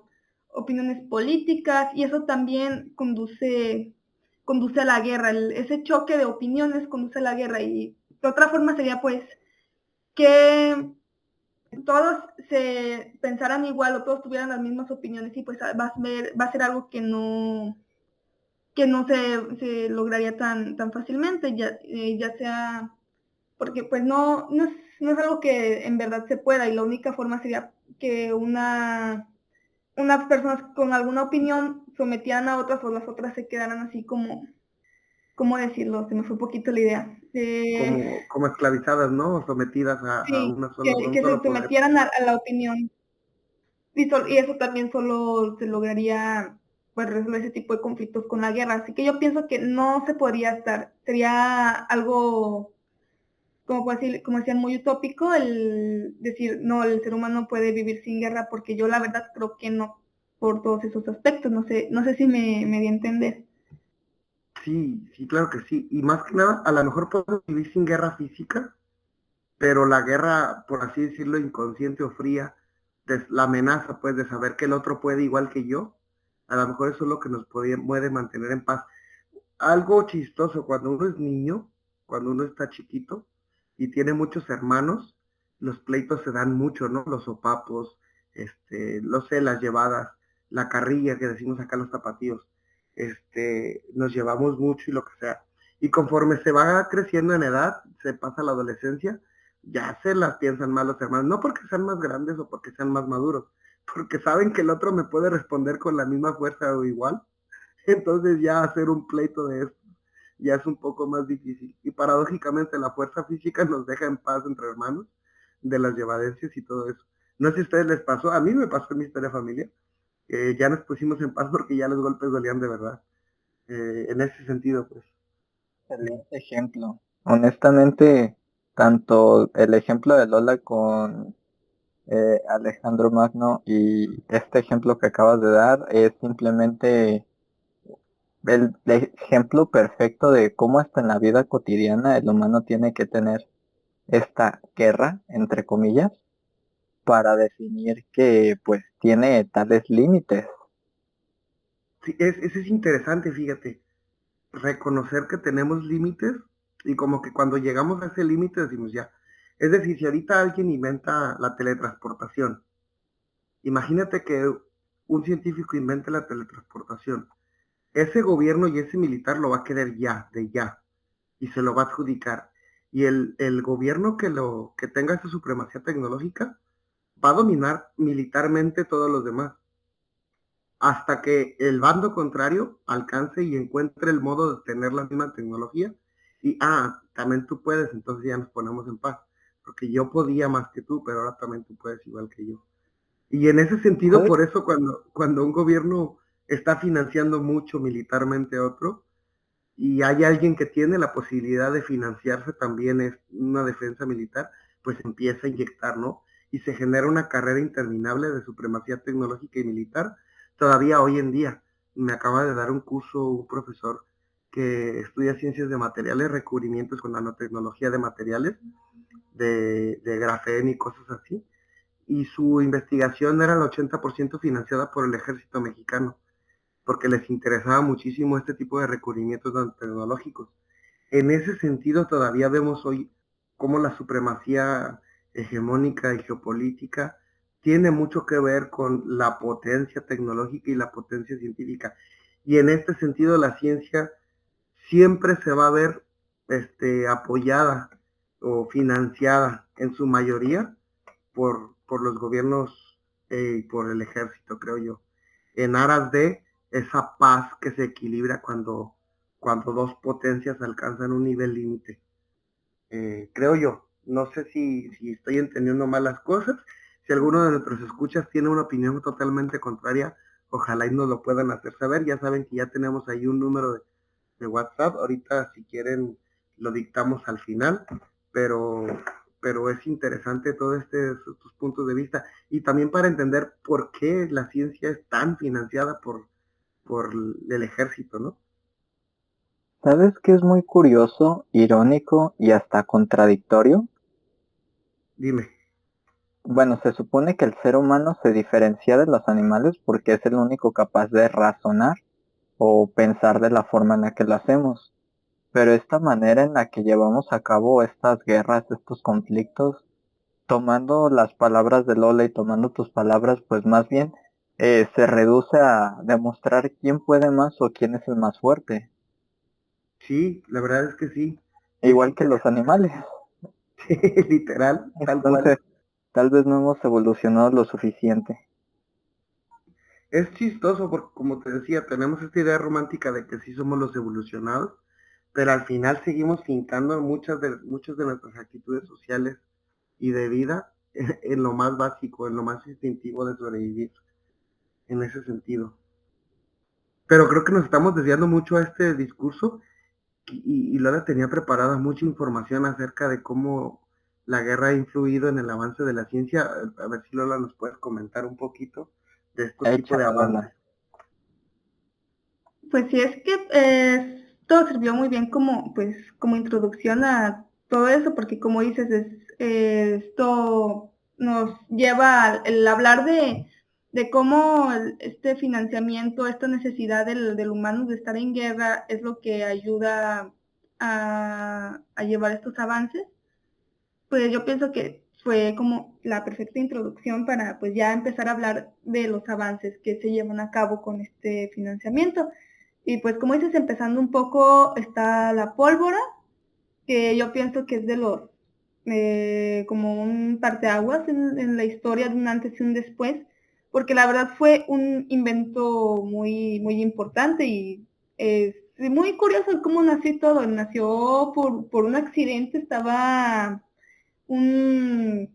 S4: opiniones políticas, y eso también conduce a la guerra. Ese choque de opiniones conduce a la guerra, y de otra forma sería pues que todos se pensaran igual o todos tuvieran las mismas opiniones, y pues va a ser algo que no se lograría tan fácilmente, ya sea porque pues no es algo que en verdad se pueda, y la única forma sería que unas personas con alguna opinión sometieran a otras, o las otras se quedaran así como, ¿cómo decirlo? Se me fue un poquito la idea.
S2: Como esclavizadas, ¿no? O sometidas a
S4: Sí,
S2: a un
S4: que se
S2: solo poder.
S4: sometieran a la opinión. Y eso también solo se lograría pues resolver ese tipo de conflictos con la guerra. Así que yo pienso que no se podría estar. Sería algo, como decían, muy utópico el decir, no, el ser humano puede vivir sin guerra, porque yo la verdad creo que no, por todos esos aspectos. No sé si me di a entender.
S2: Sí, sí, claro que sí. Y más que nada, a lo mejor podemos vivir sin guerra física, pero la guerra, por así decirlo, inconsciente o fría, la amenaza, pues, de saber que el otro puede igual que yo, a lo mejor eso es lo que nos puede mantener en paz. Algo chistoso, cuando uno es niño, cuando uno está chiquito y tiene muchos hermanos, los pleitos se dan mucho, ¿no? Los sopapos, no sé, las llevadas, la carrilla que decimos acá los tapatíos, nos llevamos mucho y lo que sea. Y conforme se va creciendo en edad, se pasa la adolescencia, ya se las piensan más los hermanos, no porque sean más grandes o porque sean más maduros, porque saben que el otro me puede responder con la misma fuerza o igual. Entonces ya hacer un pleito de esto ya es un poco más difícil. Y paradójicamente la fuerza física nos deja en paz entre hermanos de las llevadencias y todo eso. No sé si a ustedes les pasó, a mí me pasó en mi historia familiar, que ya nos pusimos en paz porque ya los golpes dolían de verdad. En ese sentido, pues.
S3: Excelente ejemplo. Honestamente, tanto el ejemplo de Lola con Alejandro Magno y este ejemplo que acabas de dar es simplemente el ejemplo perfecto de cómo hasta en la vida cotidiana el humano tiene que tener esta guerra, entre comillas, para definir que pues tiene tales límites.
S2: Sí, eso es interesante, fíjate, reconocer que tenemos límites y como que cuando llegamos a ese límite decimos ya. Es decir, si ahorita alguien inventa la teletransportación, imagínate que un científico invente la teletransportación. Ese gobierno y ese militar lo va a querer ya, de ya, y se lo va a adjudicar. Y el gobierno que tenga esa supremacía tecnológica va a dominar militarmente todos los demás, hasta que el bando contrario alcance y encuentre el modo de tener la misma tecnología. Y, también tú puedes, entonces ya nos ponemos en paz, porque yo podía más que tú, pero ahora también tú puedes igual que yo. Y en ese sentido,
S3: ¿Puedes?
S2: por eso cuando un gobierno está financiando mucho militarmente a otro y hay alguien que tiene la posibilidad de financiarse también es una defensa militar, pues empieza a inyectar, ¿no? Y se genera una carrera interminable de supremacía tecnológica y militar todavía hoy en día. Me acaba de dar un curso un profesor que estudia ciencias de materiales, recubrimientos con nanotecnología de materiales, de grafeno y cosas así, y su investigación era el 80% financiada por el ejército mexicano, porque les interesaba muchísimo este tipo de recubrimientos tecnológicos. En ese sentido, todavía vemos hoy cómo la supremacía hegemónica y geopolítica tiene mucho que ver con la potencia tecnológica y la potencia científica. Y en este sentido la ciencia siempre se va a ver apoyada o financiada en su mayoría por los gobiernos y por el ejército, creo yo, en aras de esa paz que se equilibra cuando dos potencias alcanzan un nivel límite. Creo yo, no sé si estoy entendiendo mal las cosas. Si alguno de nuestros escuchas tiene una opinión totalmente contraria, ojalá y nos lo puedan hacer saber. Ya saben que ya tenemos ahí un número de WhatsApp. Ahorita, si quieren, lo dictamos al final, pero, pero es interesante todos estos puntos de vista y también para entender por qué la ciencia es tan financiada por el ejército, ¿no?
S3: ¿Sabes qué es muy curioso, irónico y hasta contradictorio?
S2: Dime.
S3: Bueno, se supone que el ser humano se diferencia de los animales porque es el único capaz de razonar o pensar de la forma en la que lo hacemos. Pero esta manera en la que llevamos a cabo estas guerras, estos conflictos, tomando las palabras de Lola y tomando tus palabras, pues más bien se reduce a demostrar quién puede más o quién es el más fuerte,
S2: Sí, la verdad es que sí. Es
S3: igual que los animales.
S2: literal, tal
S3: Entonces,
S2: cual.
S3: tal vez no hemos evolucionado lo suficiente.
S2: Es chistoso porque, como te decía, tenemos esta idea romántica de que sí somos los evolucionados, pero al final seguimos fincando muchas de nuestras actitudes sociales y de vida en lo más básico, en lo más instintivo de sobrevivir, en ese sentido. Pero creo que nos estamos desviando mucho a este discurso y Lola tenía preparada mucha información acerca de cómo la guerra ha influido en el avance de la ciencia. A ver si Lola nos puedes comentar un poquito de estos tipos de
S3: Échala,
S2: avances.
S3: Lola.
S4: Pues sí, es que todo sirvió muy bien como introducción a todo eso, porque como dices, esto nos lleva el hablar de cómo este financiamiento, esta necesidad del humano de estar en guerra es lo que ayuda a llevar estos avances. Pues yo pienso que fue como la perfecta introducción para pues ya empezar a hablar de los avances que se llevan a cabo con este financiamiento. Y pues como dices, empezando un poco está la pólvora, que yo pienso que es de los, como un parteaguas en la historia de un antes y un después, porque la verdad fue un invento muy, muy importante y es muy curioso cómo nació todo. Nació por un accidente, estaba un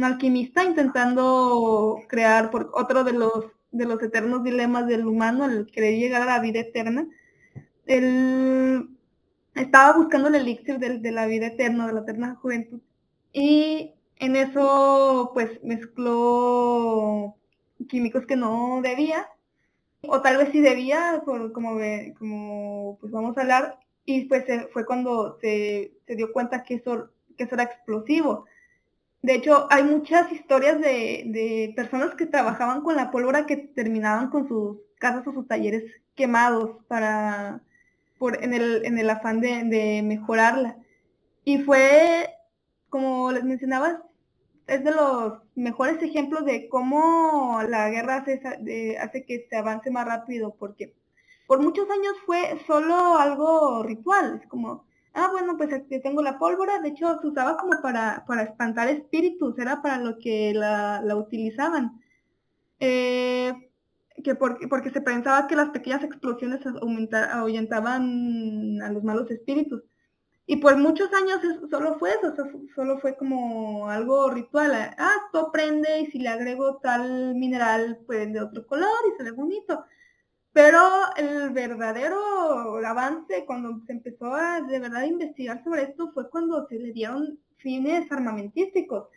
S4: alquimista intentando crear por otro de los eternos dilemas del humano, el querer llegar a la vida eterna. Él estaba buscando el elixir de la vida eterna, de la eterna juventud, y en eso pues mezcló químicos que no debía, o tal vez sí debía, como pues vamos a hablar, y pues fue cuando se dio cuenta que eso era explosivo. De hecho, hay muchas historias de personas que trabajaban con la pólvora que terminaban con sus casas o sus talleres quemados en el afán de mejorarla. Y fue, como les mencionaba, es de los mejores ejemplos de cómo la guerra hace que se avance más rápido, porque por muchos años fue solo algo ritual, es como, bueno, pues aquí tengo la pólvora. De hecho se usaba como para espantar espíritus, era para lo que la utilizaban. Eh, porque se pensaba que las pequeñas explosiones ahuyentaban a los malos espíritus. Y por muchos años solo fue eso, solo fue como algo ritual. Esto prende y si le agrego tal mineral, pues de otro color y se ve bonito. Pero el verdadero avance, cuando se empezó a de verdad investigar sobre esto, fue cuando se le dieron fines armamentísticos.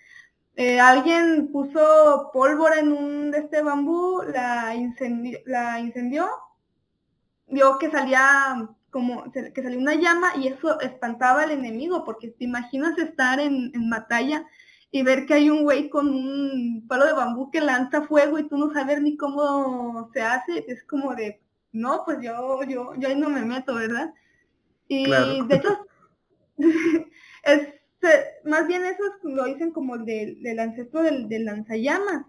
S4: Alguien puso pólvora en un de este bambú, la incendió, vio que salía que salía una llama y eso espantaba al enemigo, porque te imaginas estar en batalla y ver que hay un güey con un palo de bambú que lanza fuego y tú no sabes ni cómo se hace. Es como de, no, pues yo ahí no me meto, ¿verdad?
S2: Claro.
S4: Y de hecho, es, más bien eso lo dicen como del ancestro del lanzallamas,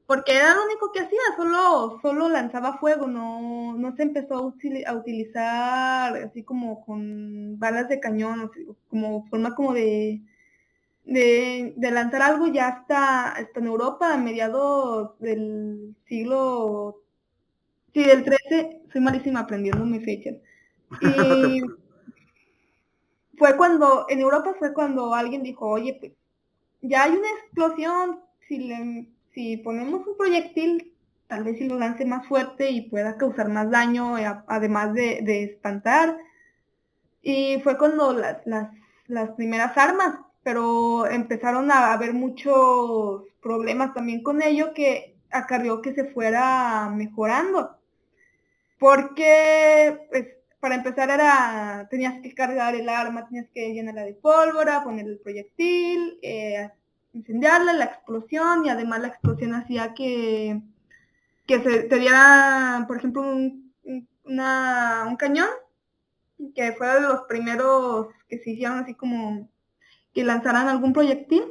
S4: porque era lo único que hacía, solo lanzaba fuego, no se empezó a utilizar así como con balas de cañón, o sea, como forma como de lanzar algo ya hasta en Europa, a mediados del siglo, sí, del 13, soy malísima aprendiendo mis fechas.
S2: No te
S4: Y en Europa fue cuando alguien dijo, oye, pues ya hay una explosión, si ponemos un proyectil, tal vez si lo lance más fuerte y pueda causar más daño, además de espantar. Y fue cuando las primeras armas, pero empezaron a haber muchos problemas también con ello que acarreó que se fuera mejorando. Porque, pues, para empezar tenías que cargar el arma, tenías que llenarla de pólvora, poner el proyectil, incendiarla, la explosión, y además la explosión hacía que te diera, por ejemplo, un cañón, que fue de los primeros que se hicieron así como que lanzaran algún proyectil.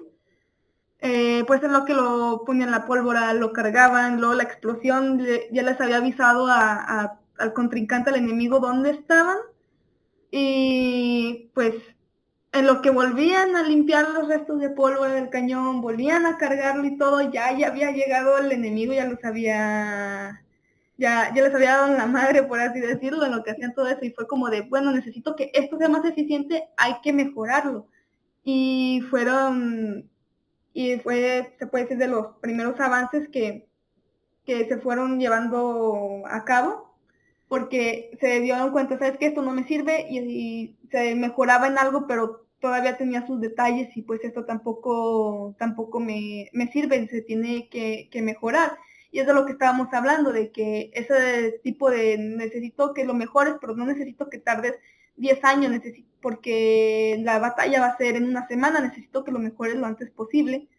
S4: Pues en lo que lo ponían la pólvora, lo cargaban, luego la explosión ya les había avisado al contrincante, al enemigo, dónde estaban, y pues en lo que volvían a limpiar los restos de pólvora del cañón, volvían a cargarlo y todo, ya había llegado el enemigo, ya les había dado en la madre, por así decirlo, en lo que hacían todo eso, y fue como de, bueno, necesito que esto sea más eficiente, hay que mejorarlo. Y se puede decir, de los primeros avances que se fueron llevando a cabo, porque se dieron cuenta, sabes que esto no me sirve, y se mejoraba en algo, pero todavía tenía sus detalles, y pues esto tampoco me sirve, se tiene que mejorar. Y es de lo que estábamos hablando, de que ese tipo de necesito que lo mejores, pero no necesito que tardes 10 años, porque la batalla va a ser en una semana, necesito que lo mejores lo antes posible.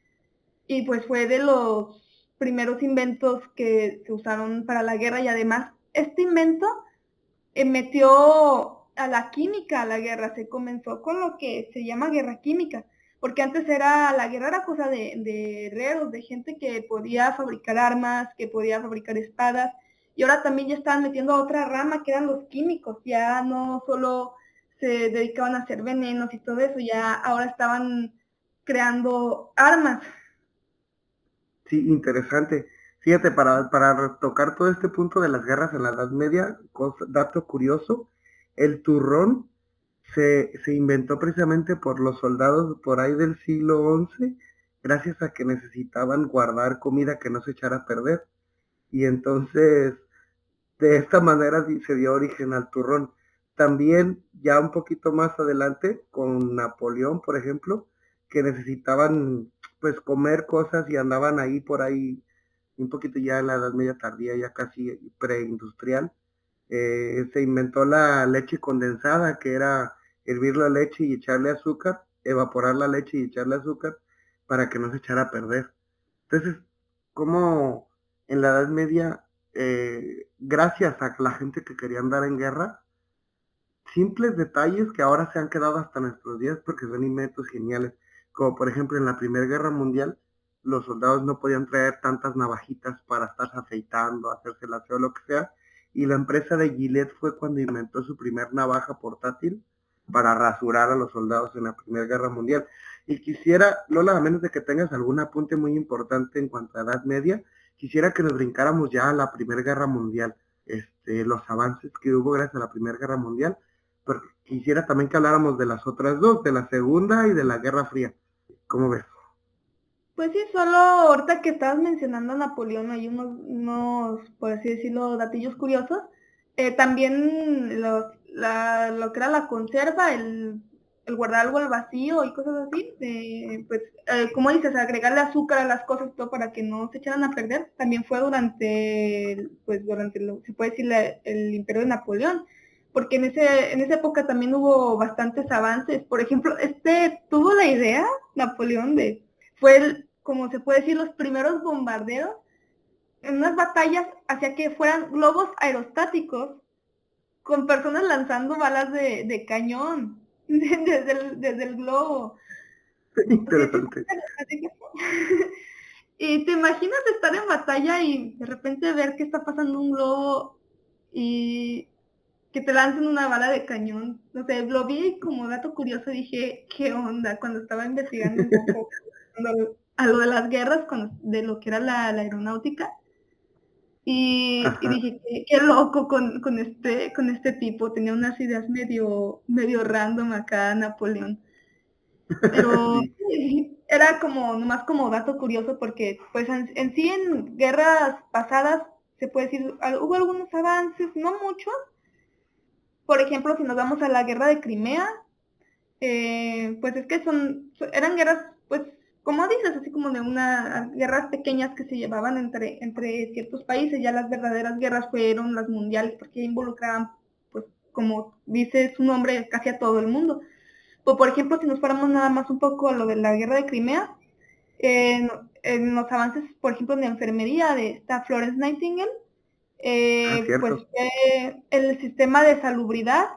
S4: Y pues fue de los primeros inventos que se usaron para la guerra, y además este invento metió a la química a la guerra. Se comenzó con lo que se llama guerra química, porque antes la guerra era cosa de herreros, de gente que podía fabricar armas, que podía fabricar espadas, y ahora también ya estaban metiendo a otra rama que eran los químicos, ya no solo se dedicaban a hacer venenos y todo eso, ya ahora estaban creando armas.
S2: Sí, interesante. Fíjate, para tocar todo este punto de las guerras en la Edad Media, dato curioso, el turrón se inventó precisamente por los soldados por ahí del siglo XI, gracias a que necesitaban guardar comida que no se echara a perder. Y entonces, de esta manera se dio origen al turrón. También, ya un poquito más adelante, con Napoleón, por ejemplo, que necesitaban pues comer cosas y andaban ahí por ahí un poquito ya en la Edad Media tardía, ya casi preindustrial. Se inventó la leche condensada, que era hervir la leche y echarle azúcar, evaporar la leche y echarle azúcar para que no se echara a perder. Entonces, como en la Edad Media, gracias a la gente que quería andar en guerra, simples detalles que ahora se han quedado hasta nuestros días porque son inventos geniales, como por ejemplo en la Primera Guerra Mundial, los soldados no podían traer tantas navajitas para estarse afeitando, hacerse el aseo, lo que sea, y la empresa de Gillette fue cuando inventó su primer navaja portátil para rasurar a los soldados en la Primera Guerra Mundial. Y quisiera, Lola, a menos de que tengas algún apunte muy importante en cuanto a Edad Media, quisiera que nos brincáramos ya a la Primera Guerra Mundial, los avances que hubo gracias a la Primera Guerra Mundial, pero quisiera también que habláramos de las otras dos, de la Segunda y de la Guerra Fría. ¿Cómo ves?
S4: Pues sí, solo ahorita que estabas mencionando a Napoleón, hay unos, por así decirlo, datillos curiosos. También lo que era la conserva, el guardar algo al vacío y cosas así, pues, como dices, agregarle azúcar a las cosas y todo para que no se echaran a perder, también fue se puede decir, el imperio de Napoleón, porque en esa época también hubo bastantes avances. Por ejemplo, tuvo la idea, Napoleón, como se puede decir, los primeros bombarderos en unas batallas, hacía que fueran globos aerostáticos con personas lanzando balas de cañón desde el globo. Sí,
S2: Interesante.
S4: Y te imaginas estar en batalla y de repente ver que está pasando un globo y que te lancen una bala de cañón. No sé, lo vi como dato curioso, dije, ¿qué onda? Cuando estaba investigando un poco a lo de las guerras, de lo que era la aeronáutica. Y
S2: Ajá.
S4: dije, qué loco con este tipo, tenía unas ideas medio random acá, Napoleón. Pero
S2: Sí,
S4: sí, era como, nomás como dato curioso, porque pues en sí en guerras pasadas, se puede decir, hubo algunos avances, no muchos. Por ejemplo, si nos vamos a la guerra de Crimea, pues es que eran guerras, pues, como dices, así como de unas guerras pequeñas que se llevaban entre ciertos países. Ya las verdaderas guerras fueron las mundiales, porque involucraban, pues, como dice su nombre, casi a todo el mundo. O por ejemplo, si nos fuéramos nada más un poco a lo de la guerra de Crimea, en los avances, por ejemplo, en la enfermería de esta Florence Nightingale, pues
S2: cierto.
S4: el sistema de salubridad,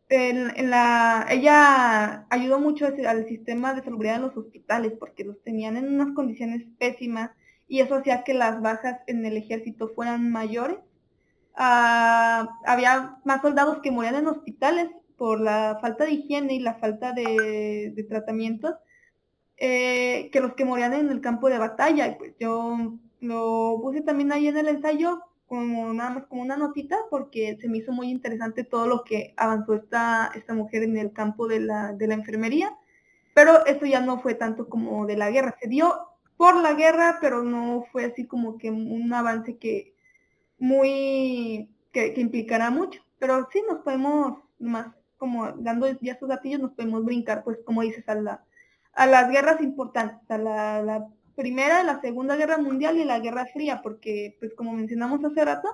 S4: ella ayudó mucho al sistema de salubridad en los hospitales, porque los tenían en unas condiciones pésimas y eso hacía que las bajas en el ejército fueran mayores. Había más soldados que morían en hospitales por la falta de higiene y la falta de tratamientos, que los que morían en el campo de batalla. Y pues yo lo puse también ahí en el ensayo como nada más como una notita, porque se me hizo muy interesante todo lo que avanzó esta mujer en el campo de la enfermería. Pero eso ya no fue tanto como de la guerra, se dio por la guerra, pero no fue así como que un avance que implicará mucho. Pero sí nos podemos, más como dando ya estos gatillos, nos podemos brincar, pues como dices, a las guerras importantes, a la Primera, la Segunda Guerra Mundial y la Guerra Fría, porque pues como mencionamos hace rato,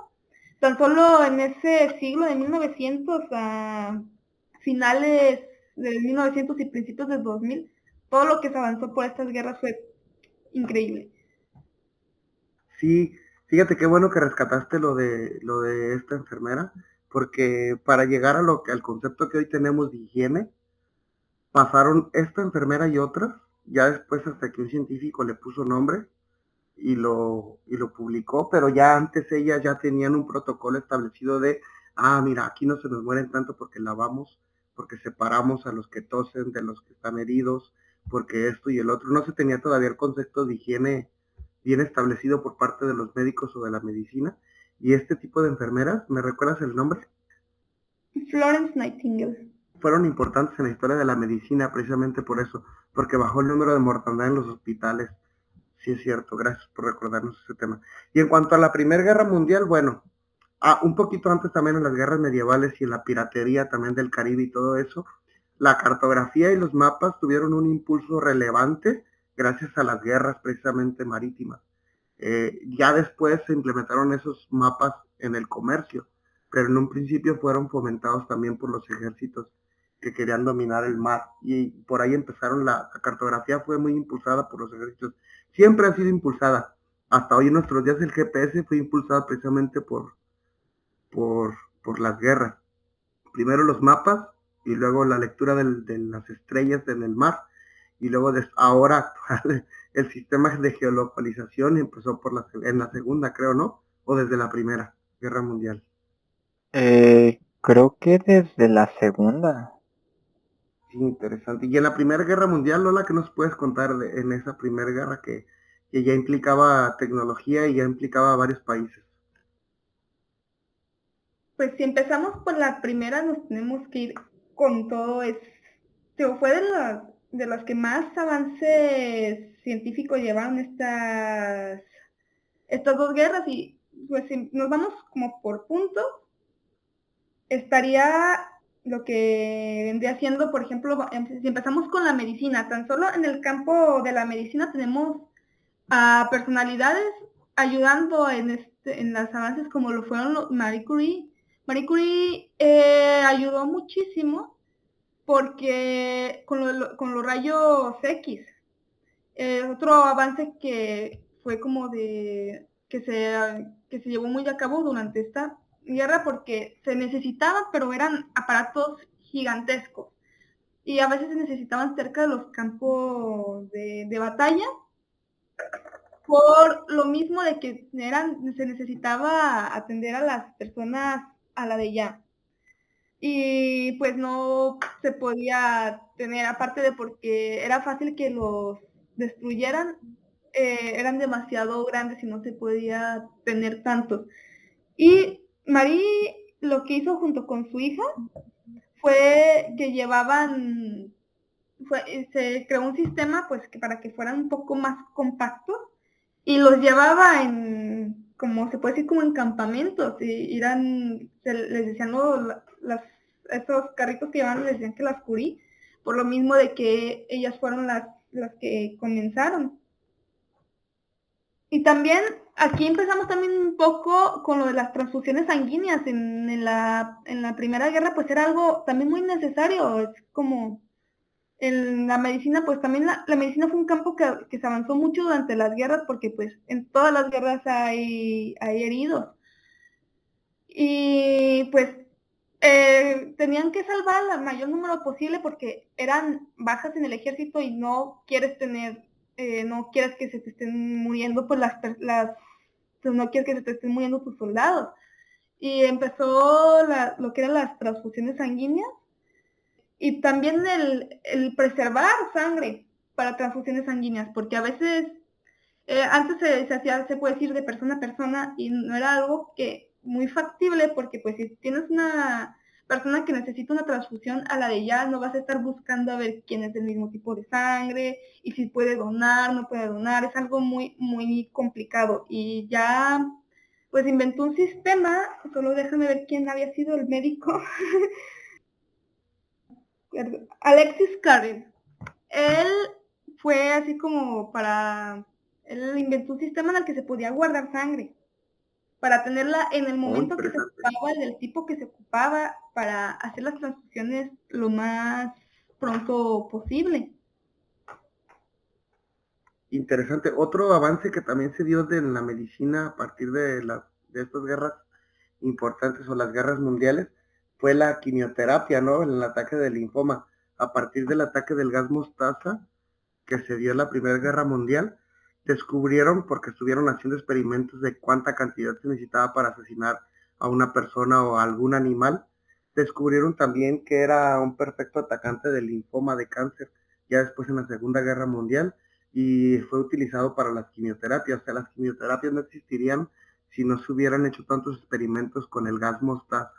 S4: tan solo en ese siglo de 1900 a finales de 1900 y principios de 2000, todo lo que se avanzó por estas guerras fue increíble.
S2: Sí, fíjate qué bueno que rescataste lo de esta enfermera, porque para llegar al concepto que hoy tenemos de higiene, pasaron esta enfermera y otras, ya después hasta que un científico le puso nombre y lo publicó, pero ya antes ellas ya tenían un protocolo establecido de, mira, aquí no se nos mueren tanto porque lavamos, porque separamos a los que tosen de los que están heridos, porque esto y el otro. No se tenía todavía el concepto de higiene bien establecido por parte de los médicos o de la medicina. Y este tipo de enfermeras, ¿me recuerdas el nombre?
S4: Florence Nightingale.
S2: Fueron importantes en la historia de la medicina precisamente por eso, porque bajó el número de mortandad en los hospitales. Sí, es cierto, gracias por recordarnos ese tema. Y en cuanto a la Primera Guerra Mundial, bueno, un poquito antes también en las guerras medievales y en la piratería también del Caribe y todo eso, la cartografía y los mapas tuvieron un impulso relevante gracias a las guerras precisamente marítimas. Ya después se implementaron esos mapas en el comercio, pero en un principio fueron fomentados también por los ejércitos que querían dominar el mar y por ahí empezaron la cartografía fue muy impulsada por los ejércitos, siempre ha sido impulsada, hasta hoy en nuestros días el GPS fue impulsado precisamente por, por las guerras, primero los mapas y luego la lectura de las estrellas en el mar y luego ahora actual el sistema de geolocalización empezó en la segunda, creo, ¿no? O desde la Primera Guerra Mundial.
S3: Creo que desde la segunda.
S2: Sí, interesante. Y en la Primera Guerra Mundial, Lola, ¿qué nos puedes contar en esa Primera Guerra que ya implicaba tecnología y ya implicaba varios países?
S4: Pues si empezamos por la primera, nos tenemos que ir con todo. Fue de las que más avances científicos llevaron estas dos guerras. Y pues si nos vamos como por puntos, estaría lo que vendría siendo, por ejemplo, si empezamos con la medicina, tan solo en el campo de la medicina tenemos a personalidades ayudando en los avances como lo fueron Marie Curie. Marie Curie ayudó muchísimo porque con los rayos X, otro avance que fue como que se llevó muy a cabo durante esta guerra, porque se necesitaban, pero eran aparatos gigantescos y a veces se necesitaban cerca de los campos de batalla, por lo mismo de que se necesitaba atender a las personas a la de ya. Y pues no se podía tener, aparte de porque era fácil que los destruyeran, eran demasiado grandes y no se podía tener tantos. Y Marie lo que hizo junto con su hija fue que se creó un sistema pues que para que fueran un poco más compactos y los llevaba como se puede decir, como en campamentos, y les decían esos carritos que llevaban, les decían que las curí, por lo mismo de que ellas fueron las que comenzaron. Y también aquí empezamos también un poco con lo de las transfusiones sanguíneas. En la Primera Guerra pues era algo también muy necesario, es como en la medicina, pues también la medicina fue un campo que se avanzó mucho durante las guerras, porque pues en todas las guerras hay heridos. Y pues tenían que salvar al mayor número posible porque eran bajas en el ejército y no quieres que se te estén muriendo pues pues no quieres que se te estén muriendo tus soldados. Y empezó lo que eran las transfusiones sanguíneas, y también el preservar sangre para transfusiones sanguíneas, porque a veces antes se hacía, se puede decir, de persona a persona, y no era algo que muy factible, porque pues si tienes una persona que necesita una transfusión a la de ya, no vas a estar buscando a ver quién es del mismo tipo de sangre y si puede donar, no puede donar, es algo muy, muy complicado. Y ya pues inventó un sistema, solo déjame ver quién había sido el médico. Alexis Carrel. Él fue así como él inventó un sistema en el que se podía guardar sangre para tenerla en el momento que se ocupaba, del tipo que se ocupaba, para hacer las transfusiones lo más pronto posible.
S2: Interesante. Otro avance que también se dio en la medicina a partir de estas guerras importantes o las guerras mundiales fue la quimioterapia, ¿no? El ataque del linfoma. A partir del ataque del gas mostaza que se dio en la Primera Guerra Mundial, descubrieron, porque estuvieron haciendo experimentos de cuánta cantidad se necesitaba para asesinar a una persona o a algún animal, descubrieron también que era un perfecto atacante del linfoma de cáncer, ya después en la Segunda Guerra Mundial, y fue utilizado para las quimioterapias. O sea, las quimioterapias no existirían si no se hubieran hecho tantos experimentos con el gas mostaza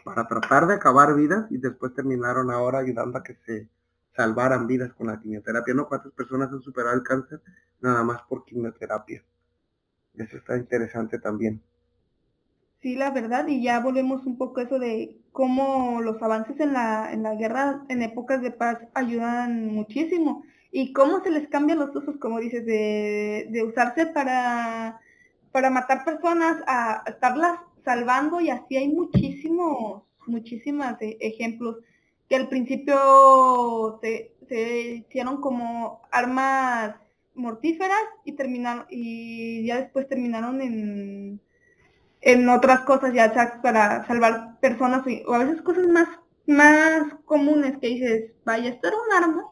S2: para tratar de acabar vidas, y después terminaron ahora ayudando a que se salvaran vidas con la quimioterapia, ¿no? ¿Cuántas personas han superado el cáncer nada más por quimioterapia? Eso está interesante también.
S4: Sí, la verdad, y ya volvemos un poco a eso de cómo los avances en la guerra, en épocas de paz, ayudan muchísimo, y cómo se les cambian los usos, como dices, de usarse para matar personas a estarlas salvando, y así hay muchísimos ejemplos que al principio se hicieron como armas mortíferas y ya después terminaron en otras cosas, ya sea para salvar personas o a veces cosas más comunes que dices, vaya, esto era un arma.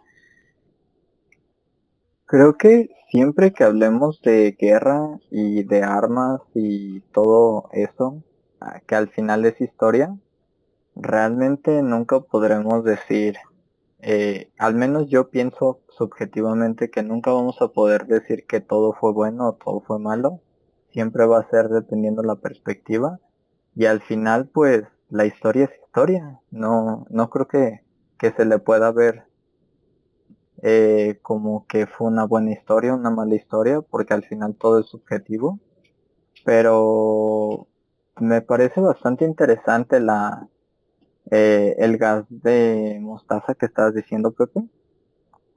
S3: Creo que siempre que hablemos de guerra y de armas y todo eso, que al final es historia, realmente nunca podremos decir, al menos yo pienso subjetivamente que nunca vamos a poder decir que todo fue bueno o todo fue malo. Siempre va a ser dependiendo la perspectiva. Y al final, pues, la historia es historia. No creo que se le pueda ver como que fue una buena historia, una mala historia, porque al final todo es subjetivo. Pero me parece bastante interesante el gas de mostaza que estabas diciendo, Pepe.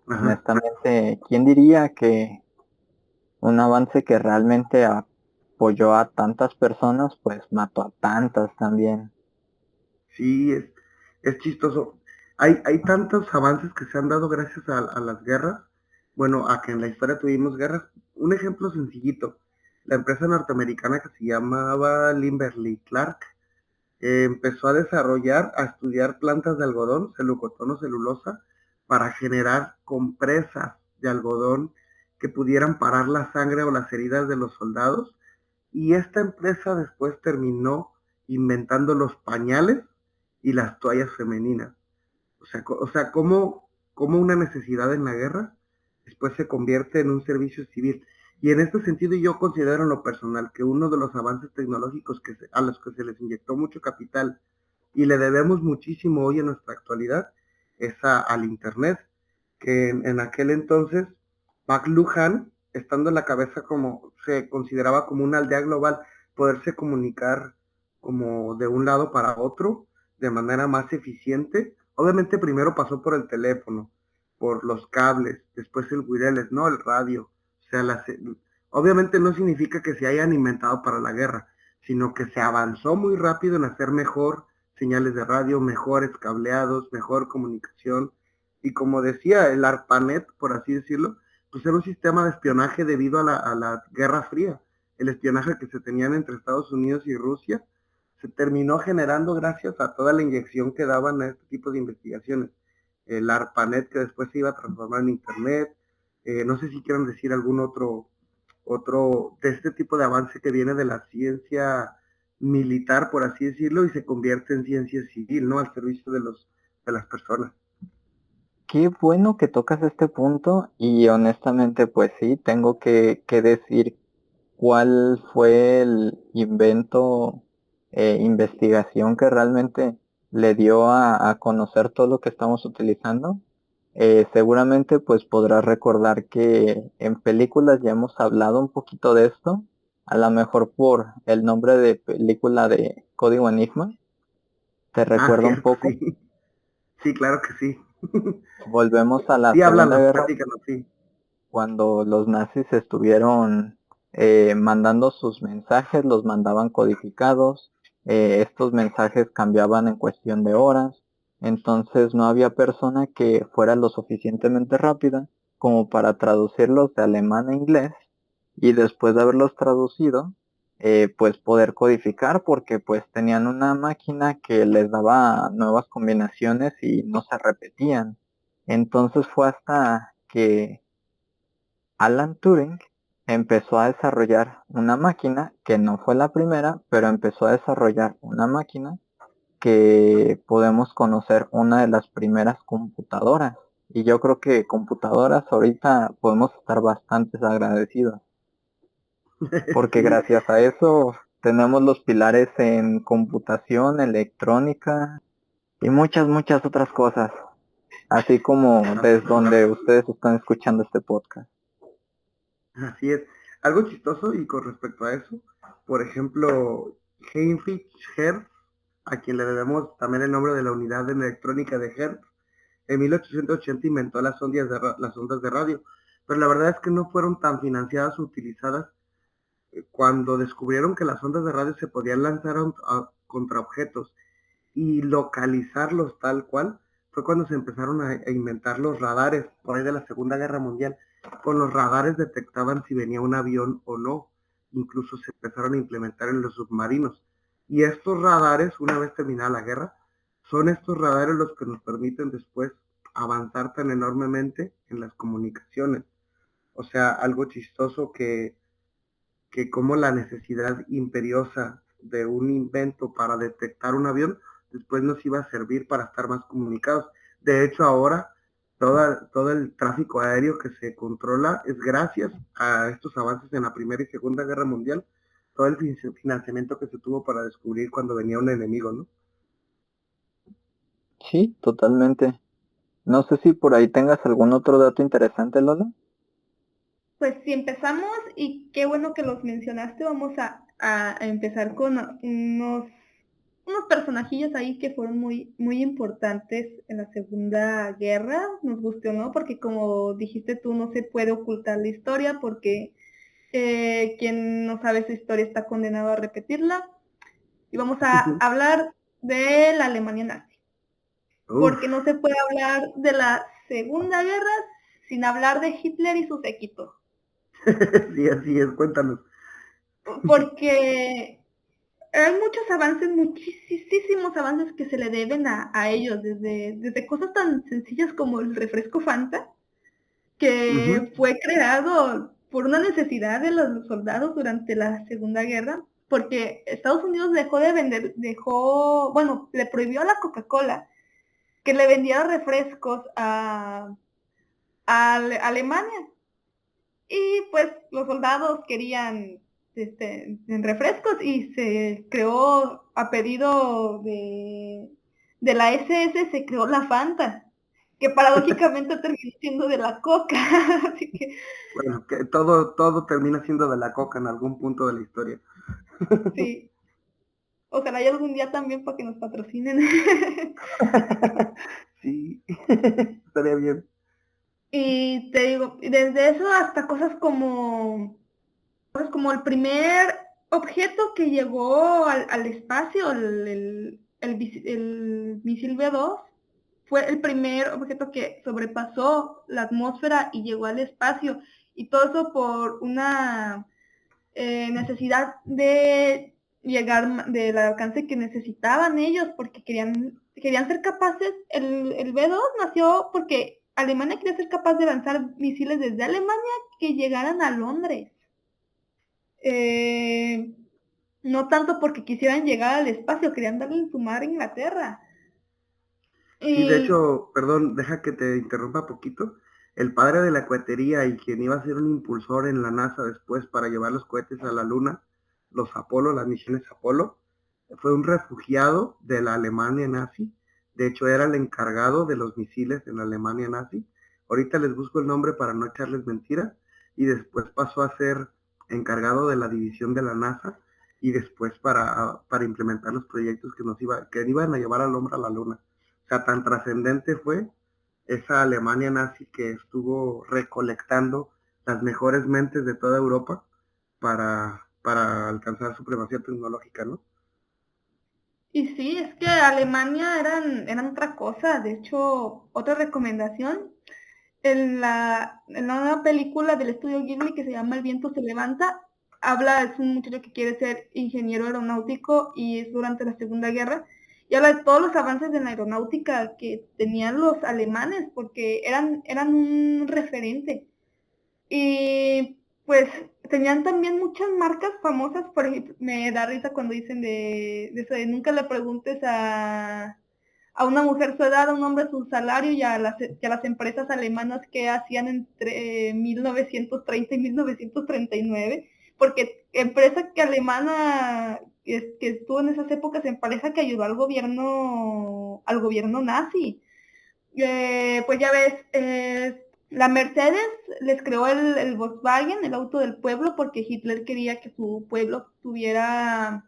S2: Ajá.
S3: Honestamente, ¿quién diría que un avance que realmente apoyó a tantas personas, pues mató a tantas también?
S2: Sí, es chistoso. Hay tantos avances que se han dado gracias a las guerras. Bueno, a que en la historia tuvimos guerras. Un ejemplo sencillito. La empresa norteamericana que se llamaba Kimberly Clark empezó a desarrollar, a estudiar plantas de algodón, celucotón o celulosa, para generar compresas de algodón que pudieran parar la sangre o las heridas de los soldados. Y esta empresa después terminó inventando los pañales y las toallas femeninas. O sea, cómo una necesidad en la guerra después se convierte en un servicio civil. Y en este sentido yo considero en lo personal que uno de los avances tecnológicos a los que se les inyectó mucho capital y le debemos muchísimo hoy en nuestra actualidad es al Internet, que en aquel entonces McLuhan, estando en la cabeza como se consideraba como una aldea global, poderse comunicar como de un lado para otro de manera más eficiente. Obviamente primero pasó por el teléfono, por los cables, después el wireless, ¿no? El radio. O sea, obviamente no significa que se hayan inventado para la guerra, sino que se avanzó muy rápido en hacer mejor señales de radio, mejores cableados, mejor comunicación. Y como decía, el ARPANET, por así decirlo, pues era un sistema de espionaje debido a la Guerra Fría. El espionaje que se tenían entre Estados Unidos y Rusia se terminó generando gracias a toda la inyección que daban a este tipo de investigaciones. El ARPANET que después se iba a transformar en Internet. No sé si quieren decir algún otro de este tipo de avance que viene de la ciencia militar, por así decirlo, y se convierte en ciencia civil, ¿no? Al servicio de las personas.
S3: Qué bueno que tocas este punto y honestamente pues sí, tengo que decir cuál fue el invento, investigación que realmente le dio a conocer todo lo que estamos utilizando. Seguramente pues podrás recordar que en películas ya hemos hablado un poquito de esto, a lo mejor por el nombre de película de Código Enigma. ¿Te recuerda un
S2: Cierto,
S3: poco?
S2: sí. Sí, claro que sí.
S3: Volvemos a la
S2: Sí,
S3: Segunda
S2: háblanos,
S3: Guerra,
S2: platícanos, sí.
S3: cuando los nazis estuvieron mandando sus mensajes, los mandaban codificados, estos mensajes cambiaban en cuestión de horas, entonces no había persona que fuera lo suficientemente rápida como para traducirlos de alemán a inglés y después de haberlos traducido, pues poder codificar porque pues tenían una máquina que les daba nuevas combinaciones y no se repetían. Entonces fue hasta que Alan Turing empezó a desarrollar una máquina, que no fue la primera, pero empezó a desarrollar una máquina que podemos conocer una de las primeras computadoras. Y yo creo que computadoras ahorita podemos estar bastante agradecidos, porque
S2: Sí,
S3: gracias a eso tenemos los pilares en computación, electrónica y muchas otras cosas, así como desde donde ustedes están escuchando este podcast.
S2: así es. Algo chistoso y con respecto a eso, por ejemplo, Heinrich Hertz, a quien le debemos también el nombre de la unidad de electrónica de Hertz, en 1880 inventó las ondas de radio, pero la verdad es que no fueron tan financiadas o utilizadas cuando descubrieron que las ondas de radio se podían lanzar contra objetos y localizarlos tal cual, fue cuando se empezaron a inventar los radares, por ahí de la Segunda Guerra Mundial. Con los radares detectaban si venía un avión o no, incluso se empezaron a implementar en los submarinos. Y estos radares, una vez terminada la guerra, son estos radares los que nos permiten después avanzar tan enormemente en las comunicaciones. O sea, algo chistoso que como la necesidad imperiosa de un invento para detectar un avión después nos iba a servir para estar más comunicados. De hecho, ahora todo el tráfico aéreo que se controla es gracias a estos avances en la Primera y Segunda Guerra Mundial, todo el financiamiento que se tuvo para descubrir cuando venía un enemigo, ¿no?
S3: Sí, totalmente. No sé si por ahí tengas algún otro dato interesante, Lola.
S4: Pues si empezamos, y qué bueno que los mencionaste, vamos a empezar con unos personajillos ahí que fueron muy importantes en la Segunda Guerra, nos guste o no, porque como dijiste tú, no se puede ocultar la historia, porque quien no sabe su historia está condenado a repetirla. Y vamos a hablar de la Alemania nazi,
S2: Uf,
S4: porque no se puede hablar de la Segunda Guerra sin hablar de Hitler y su séquito.
S2: sí, así es, cuéntanos.
S4: Porque hay muchos avances, muchísimos avances que se le deben a ellos, desde cosas tan sencillas como el refresco Fanta, que fue creado por una necesidad de los soldados durante la Segunda Guerra, porque Estados Unidos le prohibió a la Coca-Cola que le vendiera refrescos a Alemania. Y pues los soldados querían refrescos y se creó a pedido de la SS, se creó la Fanta, que paradójicamente terminó siendo de la Coca. Así que
S2: Bueno, que todo termina siendo de la Coca en algún punto de la historia.
S4: sí, ojalá y algún día también para que nos patrocinen.
S2: Sí, estaría bien.
S4: Y te digo, desde eso hasta cosas como el primer objeto que llegó al espacio, el misil B-2, fue el primer objeto que sobrepasó la atmósfera y llegó al espacio. Y todo eso por una necesidad de llegar del alcance que necesitaban ellos, porque querían ser capaces. El B-2 nació porque Alemania quería ser capaz de lanzar misiles desde Alemania que llegaran a Londres. No tanto porque quisieran llegar al espacio, querían darle su madre a Inglaterra.
S2: Sí, de hecho, perdón, deja que te interrumpa poquito. El padre de la cohetería y quien iba a ser un impulsor en la NASA después para llevar los cohetes a la Luna, los Apolo, las misiones Apolo, fue un refugiado de la Alemania nazi. De hecho, era el encargado de los misiles en la Alemania nazi. Ahorita les busco el nombre para no echarles mentiras. Y después pasó a ser encargado de la división de la NASA y después para implementar los proyectos que iban a llevar al hombre a la Luna. O sea, tan trascendente fue esa Alemania nazi que estuvo recolectando las mejores mentes de toda Europa para alcanzar supremacía tecnológica, ¿no?
S4: Y sí, es que Alemania eran otra cosa. De hecho, otra recomendación, en la nueva película del estudio Ghibli que se llama El viento se levanta, es un muchacho que quiere ser ingeniero aeronáutico y es durante la Segunda Guerra, y habla de todos los avances de la aeronáutica que tenían los alemanes, porque eran un referente. Y pues tenían también muchas marcas famosas. Por ejemplo, me da risa cuando dicen de eso de nunca le preguntes a una mujer su edad, a un hombre su salario, y a las empresas alemanas que hacían entre 1930 y 1939, porque empresa alemana que estuvo en esas épocas, empresa que ayudó al gobierno nazi. Pues ya ves, la Mercedes les creó el Volkswagen, el auto del pueblo, porque Hitler quería que su pueblo tuviera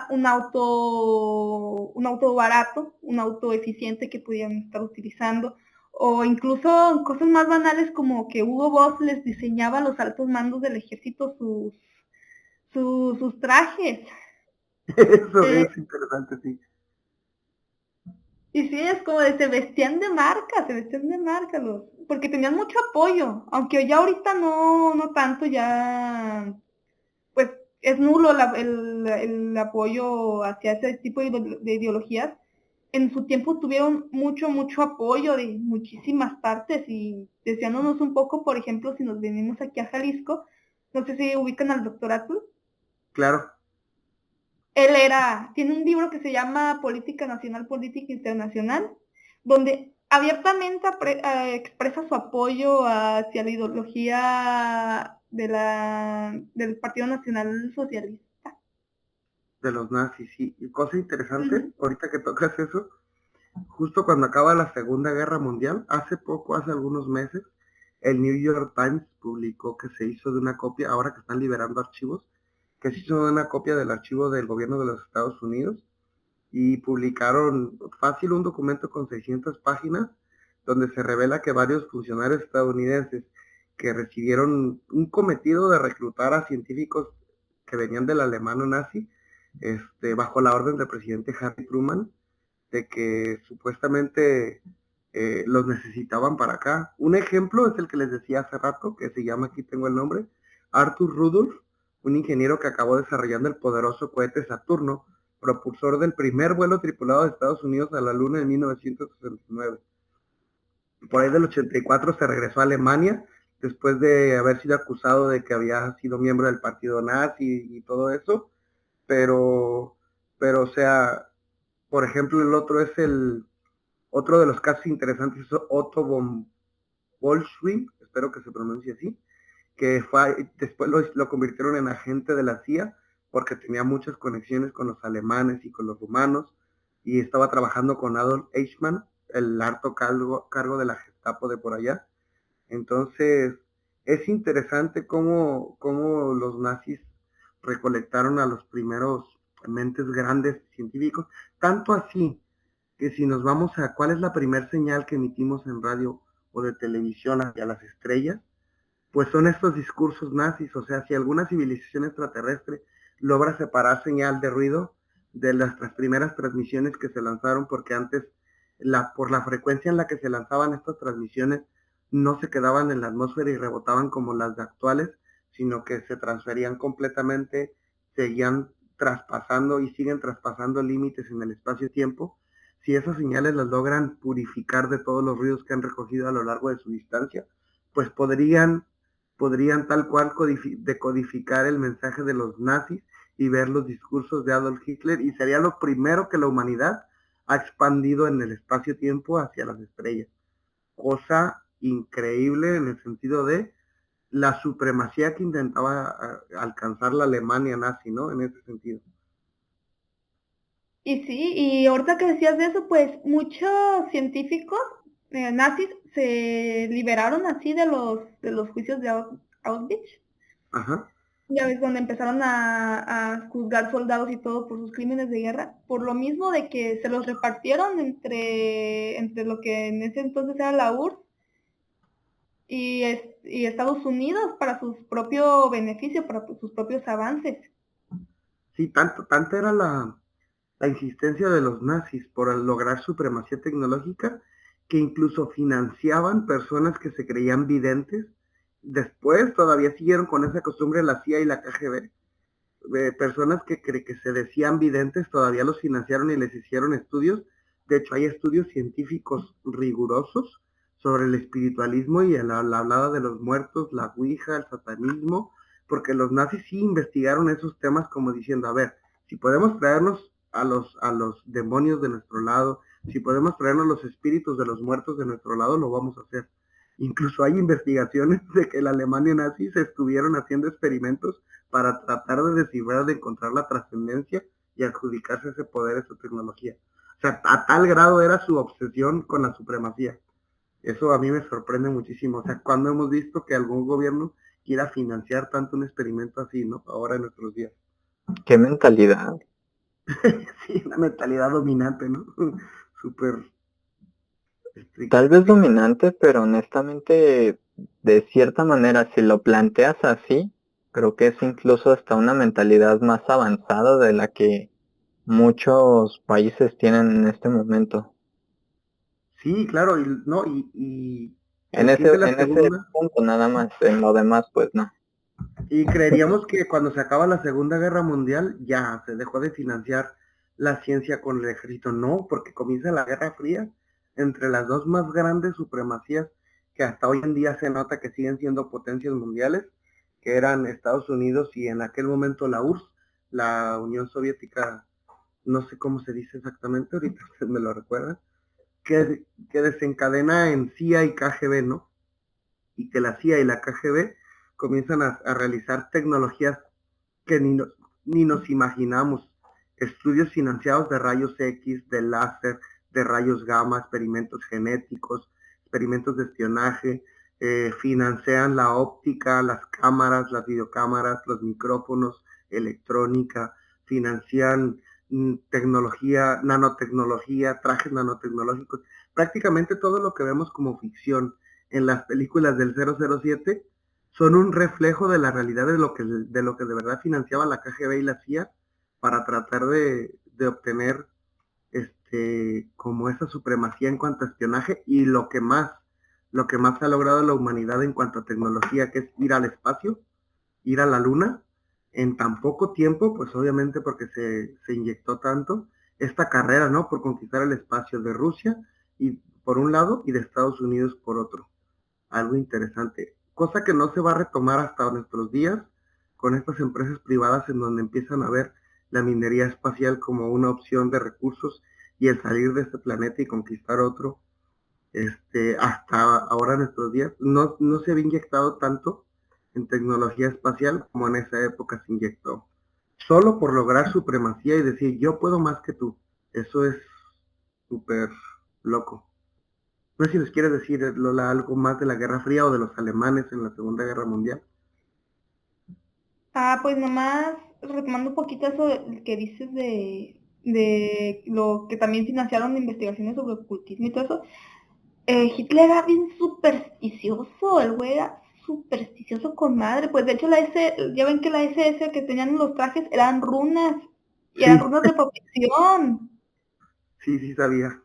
S4: un auto barato, un auto eficiente que pudieran estar utilizando. O incluso cosas más banales como que Hugo Boss les diseñaba a los altos mandos del ejército sus trajes.
S2: Eso es interesante, sí.
S4: Y sí, es como se vestían de marca, porque tenían mucho apoyo, aunque ya ahorita no tanto, ya pues es nulo el apoyo hacia ese tipo de ideologías. En su tiempo tuvieron mucho apoyo de muchísimas partes, y deseándonos un poco, por ejemplo, si nos venimos aquí a Jalisco, no sé si ubican al doctor Atul.
S2: Claro.
S4: Él tiene un libro que se llama Política Nacional, Política Internacional, donde abiertamente expresa su apoyo hacia la ideología del Partido Nacional Socialista.
S2: De los nazis, sí. Y cosa interesante, ahorita que tocas eso, justo cuando acaba la Segunda Guerra Mundial, hace algunos meses, el New York Times publicó que se hizo de una copia, ahora que están liberando archivos, que se hizo de una copia del archivo del gobierno de los Estados Unidos, y publicaron fácil un documento con 600 páginas donde se revela que varios funcionarios estadounidenses que recibieron un cometido de reclutar a científicos que venían del alemán nazi, bajo la orden del presidente Harry Truman, de que supuestamente los necesitaban para acá. Un ejemplo es el que les decía hace rato, que se llama, aquí tengo el nombre, Arthur Rudolph, un ingeniero que acabó desarrollando el poderoso cohete Saturno, propulsor del primer vuelo tripulado de Estados Unidos a la Luna en 1969. por ahí del 84 se regresó a Alemania, después de haber sido acusado de que había sido miembro del partido nazi y todo eso, pero, o sea, por ejemplo, el otro es otro de los casos interesantes es Otto von Bolschwing, espero que se pronuncie así, que después lo convirtieron en agente de la CIA porque tenía muchas conexiones con los alemanes y con los rumanos y estaba trabajando con Adolf Eichmann, el alto cargo de la Gestapo de por allá. Entonces, es interesante cómo los nazis recolectaron a los primeros mentes grandes científicos, tanto así que si nos vamos a cuál es la primer señal que emitimos en radio o de televisión hacia las estrellas, pues son estos discursos nazis. O sea, si alguna civilización extraterrestre logra separar señal de ruido de nuestras primeras transmisiones que se lanzaron, porque antes, por la frecuencia en la que se lanzaban estas transmisiones, no se quedaban en la atmósfera y rebotaban como las de actuales, sino que se transferían completamente, seguían traspasando y siguen traspasando límites en el espacio-tiempo. Si esas señales las logran purificar de todos los ruidos que han recogido a lo largo de su distancia, pues podrían tal cual decodificar el mensaje de los nazis y ver los discursos de Adolf Hitler, y sería lo primero que la humanidad ha expandido en el espacio-tiempo hacia las estrellas. Cosa increíble en el sentido de la supremacía que intentaba alcanzar la Alemania nazi, ¿no? En ese sentido.
S4: Y sí, y ahorita que decías de eso, pues muchos científicos nazis se liberaron así de los juicios de Auschwitz.
S2: Ajá.
S4: Ya ves, donde empezaron a juzgar soldados y todo por sus crímenes de guerra, por lo mismo de que se los repartieron entre lo que en ese entonces era la URSS y Estados Unidos para su propio beneficio, para sus propios avances.
S2: Sí, tanto era la insistencia de los nazis por lograr supremacía tecnológica que incluso financiaban personas que se creían videntes. Después todavía siguieron con esa costumbre la CIA y la KGB. Personas que se decían videntes todavía los financiaron y les hicieron estudios. De hecho, hay estudios científicos rigurosos sobre el espiritualismo y la hablada de los muertos, la ouija, el satanismo, porque los nazis sí investigaron esos temas como diciendo, a ver, si podemos traernos a los demonios de nuestro lado, si podemos traernos los espíritus de los muertos de nuestro lado, lo vamos a hacer. Incluso hay investigaciones de que la Alemania nazi se estuvieron haciendo experimentos para tratar de descifrar, de encontrar la trascendencia y adjudicarse ese poder, esa tecnología. O sea, a tal grado era su obsesión con la supremacía. Eso a mí me sorprende muchísimo. O sea, cuando hemos visto que algún gobierno quiera financiar tanto un experimento así, ¿no? Ahora en nuestros días.
S3: ¿Qué mentalidad?
S2: Sí, una mentalidad dominante, ¿no? Súper estricta.
S3: Tal vez dominante, pero honestamente, de cierta manera, si lo planteas así, creo que es incluso hasta una mentalidad más avanzada de la que muchos países tienen en este momento.
S2: Sí, claro, y no, y
S3: En
S2: el fin de la
S3: ese
S2: segunda,
S3: punto nada más, en lo demás pues no.
S2: y creeríamos que cuando se acaba la Segunda Guerra Mundial ya se dejó de financiar la ciencia con el ejército. No, porque comienza la Guerra Fría entre las dos más grandes supremacías que hasta hoy en día se nota que siguen siendo potencias mundiales, que eran Estados Unidos y en aquel momento la URSS, la Unión Soviética, no sé cómo se dice exactamente, ahorita usted me lo recuerda, que desencadena en CIA y KGB, ¿no? Y que la CIA y la KGB comienzan a realizar tecnologías que ni nos imaginamos. Estudios financiados de rayos X, de láser, de rayos gamma, experimentos genéticos, experimentos de espionaje, financian la óptica, las cámaras, las videocámaras, los micrófonos, electrónica, financian tecnología, nanotecnología, trajes nanotecnológicos, prácticamente todo lo que vemos como ficción en las películas del 007 son un reflejo de la realidad de lo que de verdad financiaba la KGB y la CIA para tratar de obtener como esa supremacía en cuanto a espionaje y lo que más ha logrado la humanidad en cuanto a tecnología, que es ir al espacio, ir a la luna, en tan poco tiempo, pues obviamente porque se inyectó tanto esta carrera, ¿no? Por conquistar el espacio de Rusia y por un lado y de Estados Unidos por otro. Algo interesante. Cosa que no se va a retomar hasta nuestros días con estas empresas privadas en donde empiezan a ver la minería espacial como una opción de recursos y el salir de este planeta y conquistar otro. Hasta ahora en nuestros días no se había inyectado tanto en tecnología espacial como en esa época se inyectó. Solo por lograr supremacía y decir yo puedo más que tú. Eso es súper loco. No sé si les quieres decir, Lola, algo más de la Guerra Fría o de los alemanes en la Segunda Guerra Mundial.
S4: Pues nomás retomando un poquito eso que dices de lo que también financiaron investigaciones sobre ocultismo y todo eso. Hitler era bien supersticioso, el güey era supersticioso con madre. Pues de hecho ya ven que la SS que tenían en los trajes eran runas, y eran
S2: Sí,
S4: runas de protección.
S2: sí sabía.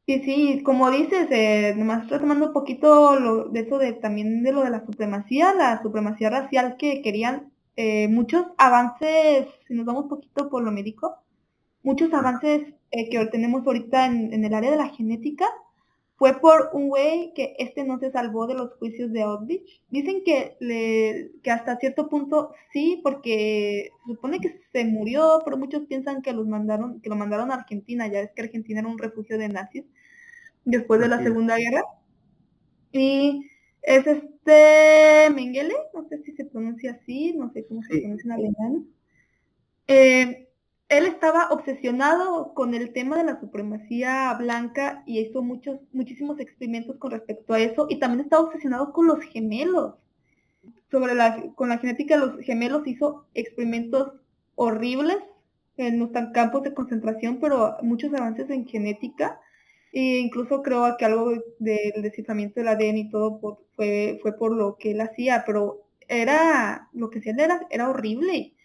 S4: Sí, como dices, nomás retomando un poquito de eso también de lo de la supremacía racial que querían, muchos avances, si nos vamos un poquito por lo médico, muchos avances que tenemos ahorita en el área de la genética, fue por un güey que no se salvó de los juicios de Auschwitz. Dicen que hasta cierto punto sí, porque se supone que se murió, pero muchos piensan que lo mandaron a Argentina, ya es que Argentina era un refugio de nazis después de la
S2: Así es.
S4: Segunda Guerra. Y es Mengele, no sé si se pronuncia así, no sé cómo se
S2: Sí,
S4: pronuncia en alemán. Él estaba obsesionado con el tema de la supremacía blanca y hizo muchísimos experimentos con respecto a eso, y también estaba obsesionado con los gemelos. Con la genética de los gemelos hizo experimentos horribles en los campos de concentración, pero muchos avances en genética, e incluso creo que algo del desciframiento del ADN y todo fue por lo que él hacía, pero lo que hacía era horrible.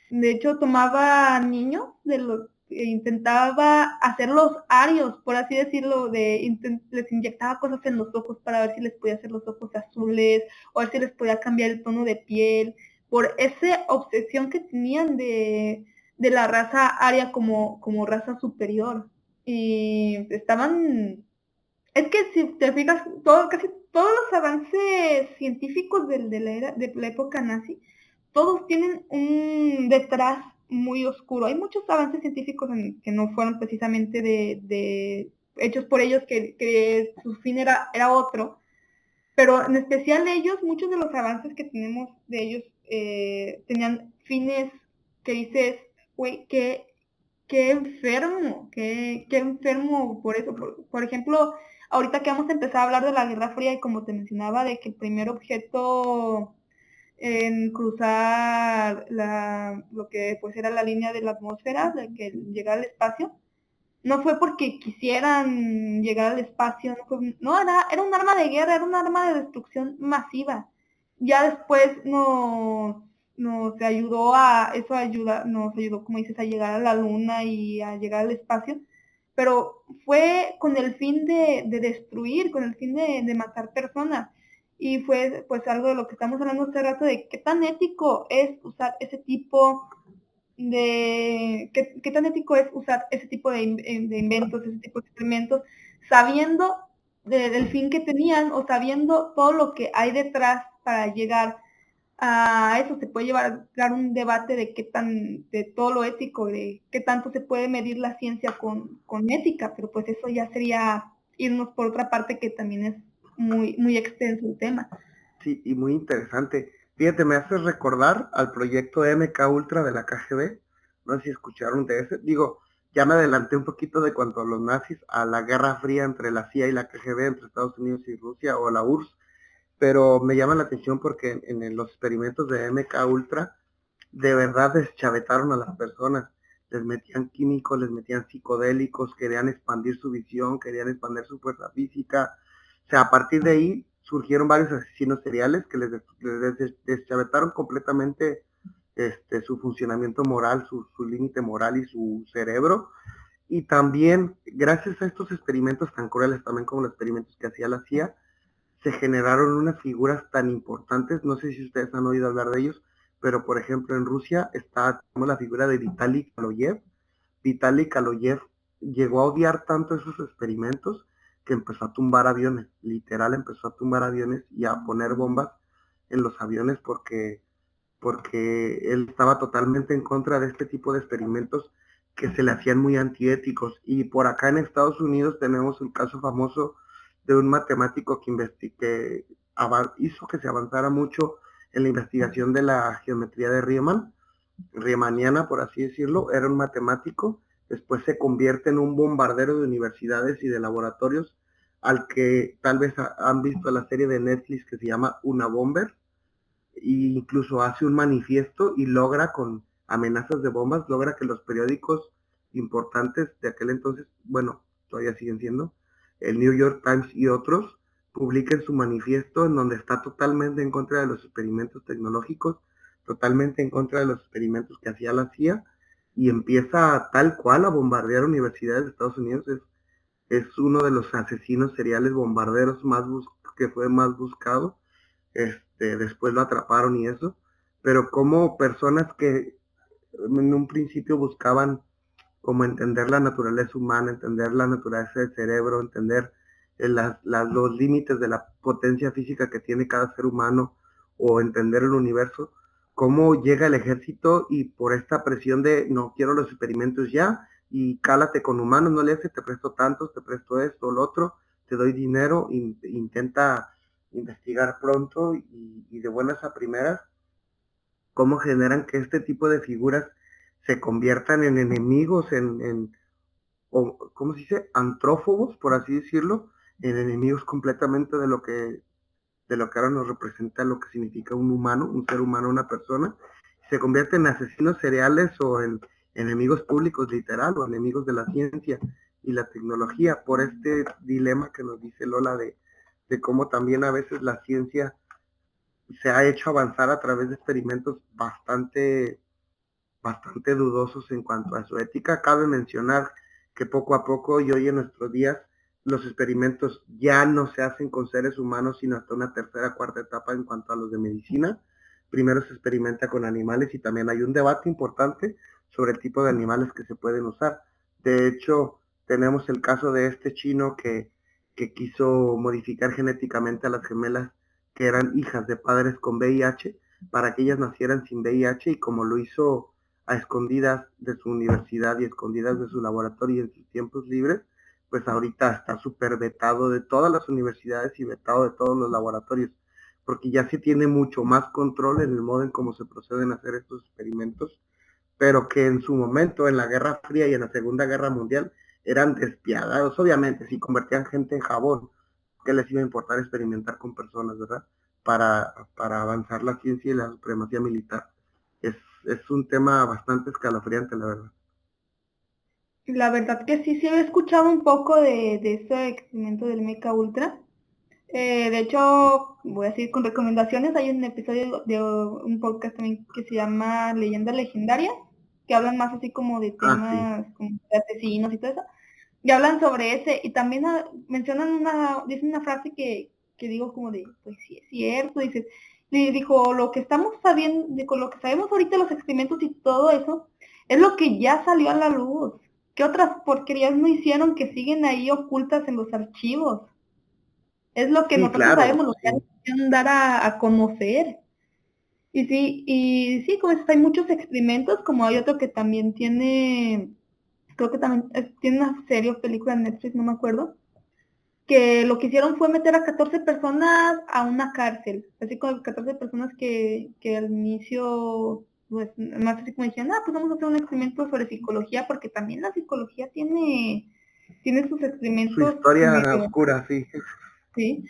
S4: De hecho, tomaba niños e intentaba hacerlos arios, por así decirlo, les inyectaba cosas en los ojos para ver si les podía hacer los ojos azules, o ver si les podía cambiar el tono de piel, por esa obsesión que tenían de la raza aria como raza superior. Y es que si te fijas, casi todos los avances científicos de la época nazi, todos tienen un detrás muy oscuro. Hay muchos avances científicos que no fueron precisamente hechos por ellos, que su fin era otro, pero en especial ellos, muchos de los avances que tenemos de ellos tenían fines que dices, güey, qué enfermo, qué enfermo por eso. Por ejemplo, ahorita que vamos a empezar a hablar de la Guerra Fría, y como te mencionaba, de que el primer objeto en cruzar lo que pues era la línea de la atmósfera, de que llegar al espacio, no fue porque quisieran llegar al espacio, era un arma de guerra, era un arma de destrucción masiva. Ya después nos ayudó nos ayudó, como dices, a llegar a la luna y a llegar al espacio, pero fue con el fin de destruir, con el fin de matar personas. Y fue pues algo de lo que estamos hablando hace rato, de qué tan ético es usar ese tipo qué tan ético es usar ese tipo de inventos, ese tipo de experimentos, sabiendo del fin que tenían, o sabiendo todo lo que hay detrás para llegar a eso. Se puede llevar un debate de todo lo ético, de qué tanto se puede medir la ciencia con ética, pero pues eso ya sería irnos por otra parte, que también es muy extenso el tema.
S2: Sí, y muy interesante. Fíjate, me hace recordar al proyecto MK Ultra de la KGB. No sé si escucharon de ese. Digo, ya me adelanté un poquito de cuanto a los nazis, a la Guerra Fría entre la CIA y la KGB, entre Estados Unidos y Rusia, o la URSS, pero me llama la atención porque en los experimentos de MK Ultra, de verdad deschavetaron a las personas. Les metían químicos, les metían psicodélicos, querían expandir su visión, querían expandir su fuerza física. O sea, a partir de ahí surgieron varios asesinos seriales que les deschavetaron completamente su funcionamiento moral, su límite moral y su cerebro. Y también, gracias a estos experimentos tan crueles, también como los experimentos que hacía la CIA, se generaron unas figuras tan importantes. No sé si ustedes han oído hablar de ellos, pero por ejemplo en Rusia está la figura de Vitaly Kaloyev. Vitaly Kaloyev llegó a odiar tanto esos experimentos que empezó a tumbar aviones, literal empezó a tumbar aviones y a poner bombas en los aviones porque él estaba totalmente en contra de este tipo de experimentos que se le hacían muy antiéticos. Y por acá en Estados Unidos tenemos el caso famoso de un matemático que hizo que se avanzara mucho en la investigación de la geometría de Riemann, riemanniana por así decirlo. Era un matemático, después se convierte en un bombardero de universidades y de laboratorios, al que tal vez han visto la serie de Netflix que se llama Una Bomber, e incluso hace un manifiesto y logra con amenazas de bombas, logra que los periódicos importantes de aquel entonces, bueno, todavía siguen siendo, el New York Times y otros, publiquen su manifiesto en donde está totalmente en contra de los experimentos tecnológicos, totalmente en contra de los experimentos que hacía la CIA, y empieza tal cual a bombardear universidades de Estados Unidos. Es uno de los asesinos seriales bombarderos que fue más buscado. Después lo atraparon y eso, pero como personas que en un principio buscaban como entender la naturaleza humana, entender la naturaleza del cerebro, entender los límites de la potencia física que tiene cada ser humano o entender el universo, cómo llega el ejército y por esta presión de no quiero los experimentos ya y cálate con humanos, no le hace, te presto tantos, te presto esto, lo otro, te doy dinero, intenta investigar pronto y de buenas a primeras, cómo generan que este tipo de figuras se conviertan en enemigos, o, ¿cómo se dice? Antrófobos, por así decirlo, en enemigos completamente de lo que ahora nos representa lo que significa un humano, un ser humano, una persona. Se convierten en asesinos seriales o en enemigos públicos literal o enemigos de la ciencia y la tecnología por este dilema que nos dice Lola de cómo también a veces la ciencia se ha hecho avanzar a través de experimentos bastante dudosos en cuanto a su ética. Cabe mencionar que poco a poco y hoy en nuestros días los experimentos ya no se hacen con seres humanos, sino hasta una tercera, cuarta etapa en cuanto a los de medicina. Primero se experimenta con animales y también hay un debate importante sobre el tipo de animales que se pueden usar. De hecho, tenemos el caso de este chino que quiso modificar genéticamente a las gemelas que eran hijas de padres con VIH para que ellas nacieran sin VIH, y como lo hizo a escondidas de su universidad y escondidas de su laboratorio en sus tiempos libres, pues ahorita está súper vetado de todas las universidades y vetado de todos los laboratorios, porque ya se tiene mucho más control en el modo en cómo se proceden a hacer estos experimentos, pero que en su momento, en la Guerra Fría y en la Segunda Guerra Mundial, eran despiadados. Obviamente, si convertían gente en jabón, ¿qué les iba a importar experimentar con personas, verdad? Para avanzar la ciencia y la supremacía militar. Es un tema bastante escalofriante, la verdad.
S4: La verdad que sí, sí he escuchado un poco de ese experimento del Mecha Ultra. De hecho, voy a seguir con recomendaciones. Hay un episodio de un podcast también que se llama Leyendas Legendarias, que hablan más así como de
S2: Sí.
S4: temas como de asesinos y todo eso. Y hablan sobre ese, y también mencionan dicen una frase que digo como de, pues sí es cierto, dijo, lo que estamos sabiendo, dijo, lo que sabemos ahorita los experimentos y todo eso, es lo que ya salió a la luz. ¿Qué otras porquerías no hicieron que siguen ahí ocultas en los archivos? Es lo que
S2: Sí,
S4: nosotros
S2: claro,
S4: sabemos, lo que
S2: sí.
S4: quieren dar a conocer. Y sí, como dices, hay muchos experimentos, como hay otro que también tiene, creo que también tiene una serie o película en Netflix, no me acuerdo, que lo que hicieron fue meter a 14 personas a una cárcel, así como 14 personas que al inicio, pues, más así como dijeron, pues vamos a hacer un experimento sobre psicología, porque también la psicología tiene sus
S2: Su
S4: experimentos
S2: historia
S4: medio,
S2: oscura, sí.
S4: ¿sí?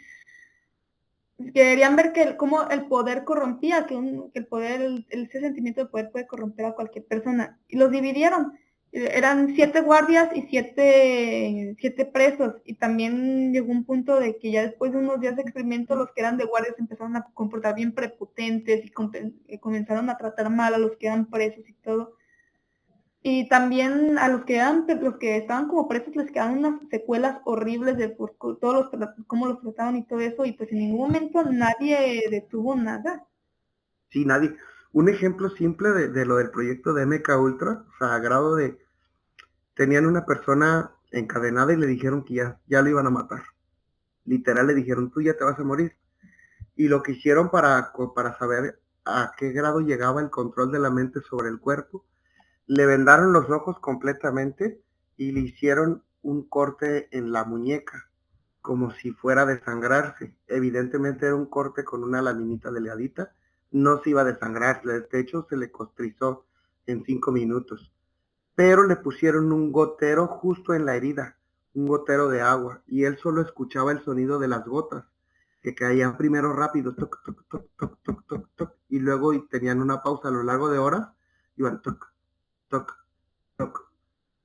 S4: Querían ver cómo el poder corrompía, que el poder, ese sentimiento de poder puede corromper a cualquier persona. Y los dividieron. Eran 7 guardias y siete presos. Y también llegó un punto de que ya después de unos días de experimento, los que eran de guardias empezaron a comportar bien prepotentes y comenzaron a tratar mal a los que eran presos y todo. Y también a los que estaban como presos les quedaron unas secuelas horribles de por cómo los trataban y todo eso, y pues en ningún momento nadie detuvo nada.
S2: Sí, nadie. Un ejemplo simple de lo del proyecto de MK Ultra, o sea, a grado de tenían una persona encadenada y le dijeron que ya lo iban a matar. Literal le dijeron, tú ya te vas a morir. Y lo que hicieron para saber a qué grado llegaba el control de la mente sobre el cuerpo, le vendaron los ojos completamente y le hicieron un corte en la muñeca, como si fuera a desangrarse. Evidentemente era un corte con una laminita delgadita, no se iba a desangrar, de hecho se le costrizó en 5 minutos, pero le pusieron un gotero justo en la herida, un gotero de agua, y él solo escuchaba el sonido de las gotas, que caían primero rápido, toc, toc, toc, toc, toc, toc, toc, y luego tenían una pausa a lo largo de horas, iban toc, toc, toc,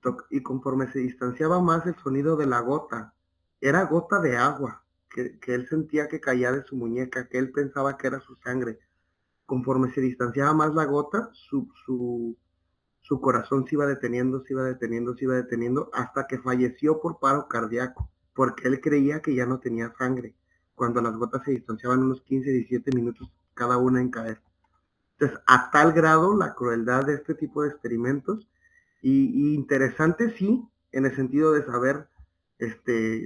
S2: toc, y conforme se distanciaba más el sonido de la gota, era gota de agua, que él sentía que caía de su muñeca, que él pensaba que era su sangre. Conforme se distanciaba más la gota, su corazón se iba deteniendo, se iba deteniendo, se iba deteniendo, hasta que falleció por paro cardíaco, porque él creía que ya no tenía sangre, cuando las gotas se distanciaban unos 15, 17 minutos cada una en caer. Entonces, a tal grado la crueldad de este tipo de experimentos, y interesante sí, en el sentido de saber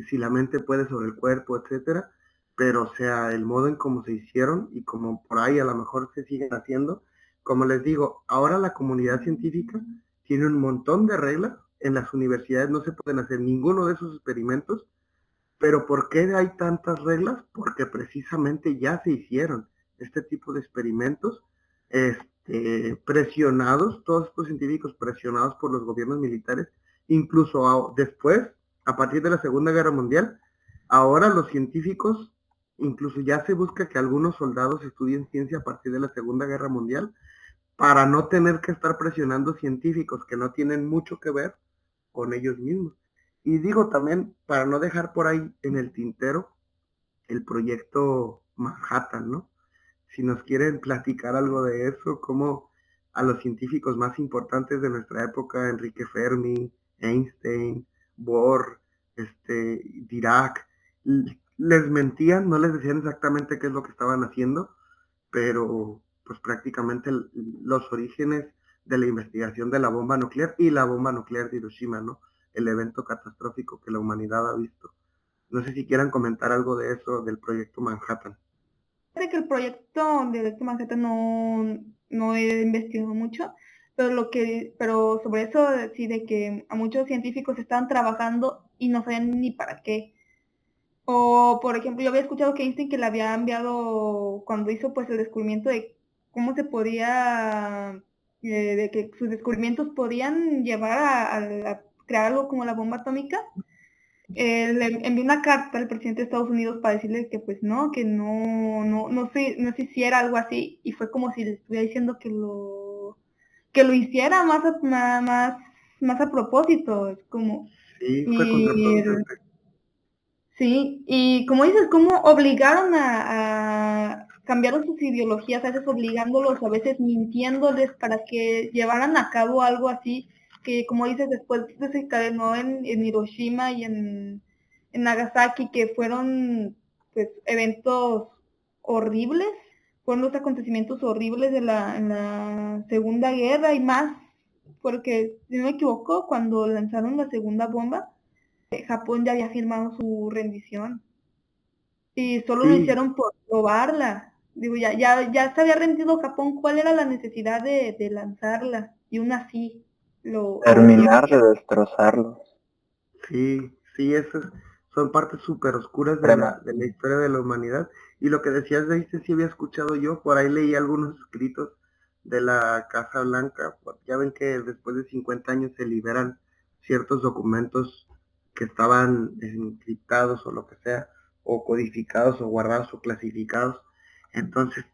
S2: si la mente puede sobre el cuerpo, etcétera, pero o sea, el modo en cómo se hicieron y como por ahí a lo mejor se siguen haciendo, como les digo, ahora la comunidad científica tiene un montón de reglas, en las universidades no se pueden hacer ninguno de esos experimentos, pero ¿por qué hay tantas reglas? Porque precisamente ya se hicieron este tipo de experimentos, presionados, todos estos científicos presionados por los gobiernos militares, incluso después, a partir de la Segunda Guerra Mundial, ahora los científicos, incluso ya se busca que algunos soldados estudien ciencia a partir de la Segunda Guerra Mundial, para no tener que estar presionando científicos que no tienen mucho que ver con ellos mismos. Y digo también, para no dejar por ahí en el tintero, el proyecto Manhattan, ¿no? Si nos quieren platicar algo de eso, como a los científicos más importantes de nuestra época, Enrique Fermi, Einstein, Bohr, Dirac, les mentían, no les decían exactamente qué es lo que estaban haciendo, pero pues prácticamente los orígenes de la investigación de la bomba nuclear y la bomba nuclear de Hiroshima, ¿no? El evento catastrófico que la humanidad ha visto. No sé si quieran comentar algo de eso, del proyecto Manhattan.
S4: Sé que el proyecto de Manhattan no he investigado mucho, pero sobre eso sí de que a muchos científicos estaban trabajando y no sabían ni para qué. O, por ejemplo, yo había escuchado que Einstein que le había enviado, cuando hizo pues el descubrimiento de cómo se podía, de que sus descubrimientos podían llevar a crear algo como la bomba atómica, le envió una carta al presidente de Estados Unidos para decirle que pues no, que no se hiciera algo así, y fue como si le estuviera diciendo que lo hiciera más a propósito, es como,
S2: Sí, fue
S4: y
S2: contraproducente.
S4: sí, y como dices, cómo obligaron a cambiaron sus ideologías, a veces obligándolos, a veces mintiéndoles para que llevaran a cabo algo así, que como dices, después desencadenó en Hiroshima y en Nagasaki, que fueron pues eventos horribles, fueron los acontecimientos horribles de en la Segunda Guerra y más, porque si no me equivoco, cuando lanzaron la segunda bomba, Japón ya había firmado su rendición y solo lo
S2: Sí,
S4: hicieron por probarla. Digo, ya se había rendido Japón, ¿cuál era la necesidad de lanzarla? Y aún así lo hicieron.
S3: Terminar de destrozarlos.
S2: sí, esas son partes súper oscuras de
S3: Prema-
S2: la historia de la humanidad. Y lo que decías de este sí había escuchado yo, por ahí leí algunos escritos de la Casa Blanca. Ya ven que después de 50 años se liberan ciertos documentos que estaban encriptados o lo que sea, o codificados o guardados o clasificados. Entonces,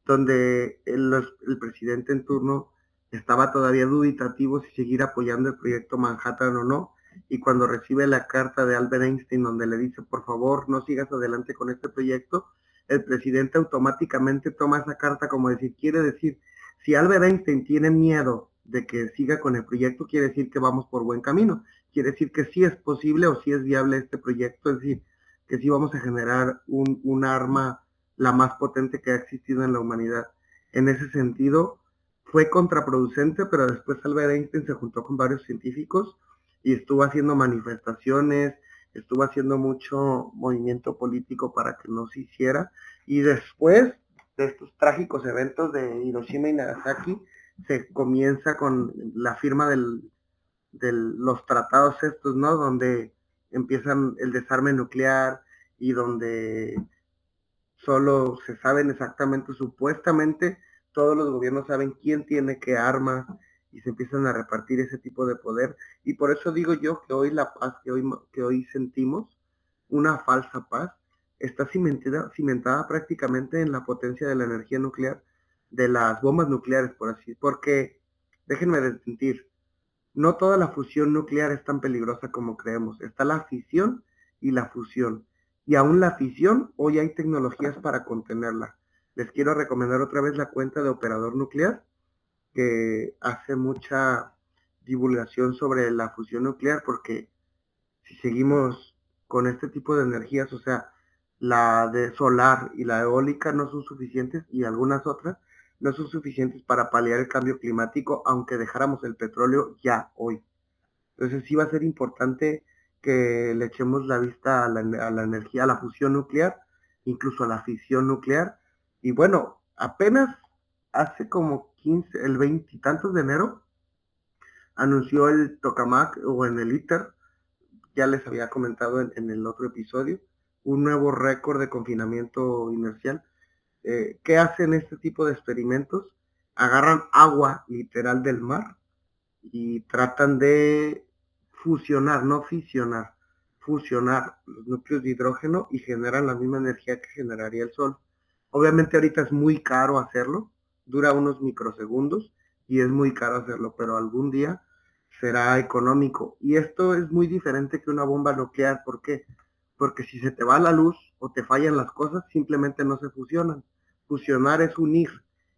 S2: donde el presidente en turno estaba todavía dubitativo si seguir apoyando el proyecto Manhattan o no, y cuando recibe la carta de Albert Einstein donde le dice, por favor, no sigas adelante con este proyecto, el presidente automáticamente toma esa carta como decir, quiere decir, si Albert Einstein tiene miedo de que siga con el proyecto, quiere decir que vamos por buen camino, quiere decir que sí es posible o sí es viable este proyecto, es decir, que sí vamos a generar un arma la más potente que ha existido en la humanidad. En ese sentido, fue contraproducente, pero después Albert Einstein se juntó con varios científicos y estuvo haciendo manifestaciones, estuvo haciendo mucho movimiento político para que no se hiciera, y después de estos trágicos eventos de Hiroshima y Nagasaki, se comienza con la firma de los tratados estos, ¿no? Donde empiezan el desarme nuclear y donde solo se saben exactamente, supuestamente, todos los gobiernos saben quién tiene qué armas y se empiezan a repartir ese tipo de poder. Y por eso digo yo que hoy la paz que hoy sentimos, una falsa paz, está cimentada prácticamente en la potencia de la energía nuclear, de las bombas nucleares, por así, porque déjenme desmentir, no toda la fusión nuclear es tan peligrosa como creemos. Está la fisión y la fusión. Y aún la fisión, hoy hay tecnologías para contenerla. Les quiero recomendar otra vez la cuenta de Operador Nuclear, que hace mucha divulgación sobre la fusión nuclear, porque si seguimos con este tipo de energías, o sea, la de solar y la eólica no son suficientes y algunas otras no son suficientes para paliar el cambio climático, aunque dejáramos el petróleo ya hoy. Entonces sí va a ser importante que le echemos la vista a la energía, a la fusión nuclear, incluso a la fisión nuclear. Y bueno, apenas hace como 15, el 20 y tantos de enero, anunció el tokamak o en el ITER, ya les había comentado en el otro episodio, un nuevo récord de confinamiento inercial. ¿Qué hacen este tipo de experimentos? Agarran agua literal del mar y tratan de fusionar, no fisionar, fusionar los núcleos de hidrógeno y generan la misma energía que generaría el Sol. Obviamente ahorita es muy caro hacerlo, dura unos microsegundos y es muy caro hacerlo, pero algún día será económico. Y esto es muy diferente que una bomba nuclear. ¿Por qué? Porque si se te va la luz o te fallan las cosas, simplemente no se fusionan. Fusionar es unir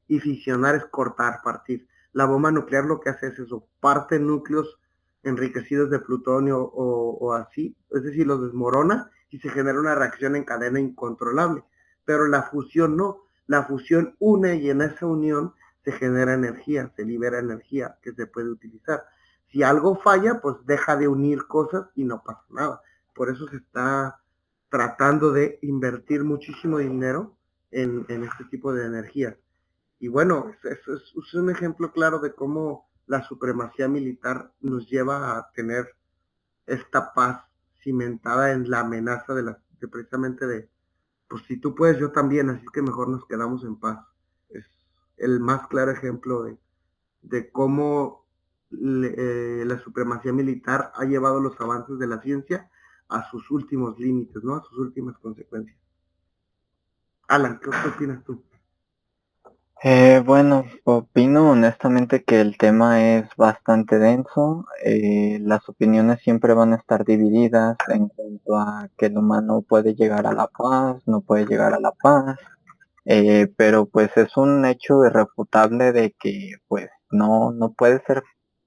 S2: y fisionar es cortar, partir. La bomba nuclear lo que hace es eso, parte núcleos enriquecidos de plutonio o así, es decir, los desmorona y se genera una reacción en cadena incontrolable. Pero la fusión no, la fusión une y en esa unión se genera energía, se libera energía que se puede utilizar. Si algo falla, pues deja de unir cosas y no pasa nada. Por eso se está tratando de invertir muchísimo dinero en este tipo de energías. Y bueno, es un ejemplo claro de cómo la supremacía militar nos lleva a tener esta paz cimentada en la amenaza de precisamente de, pues si tú puedes, yo también, así que mejor nos quedamos en paz. Es el más claro ejemplo de cómo la supremacía militar ha llevado los avances de la ciencia a sus últimos límites, ¿no? A sus últimas consecuencias. Alan, ¿qué opinas tú?
S3: Bueno, opino honestamente que el tema es bastante denso. Las opiniones siempre van a estar divididas en cuanto a que el humano puede llegar a la paz, no puede llegar a la paz. Pero pues es un hecho irrefutable de que pues no puede ser